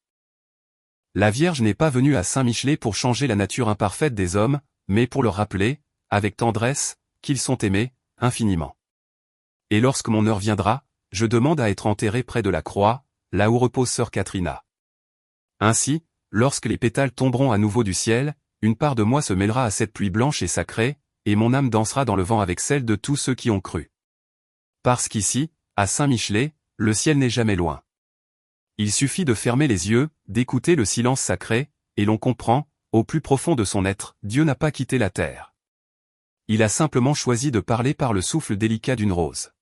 La Vierge n'est pas venue à Saint-Michelet pour changer la nature imparfaite des hommes, mais pour leur rappeler, avec tendresse, qu'ils sont aimés, infiniment. Et lorsque mon heure viendra, je demande à être enterré près de la croix, là où repose sœur Catherina. Ainsi, lorsque les pétales tomberont à nouveau du ciel, une part de moi se mêlera à cette pluie blanche et sacrée, et mon âme dansera dans le vent avec celle de tous ceux qui ont cru. Parce qu'ici, à Saint-Michelet, le ciel n'est jamais loin. Il suffit de fermer les yeux, d'écouter le silence sacré, et l'on comprend, au plus profond de son être, Dieu n'a pas quitté la terre. Il a simplement choisi de parler par le souffle délicat d'une rose.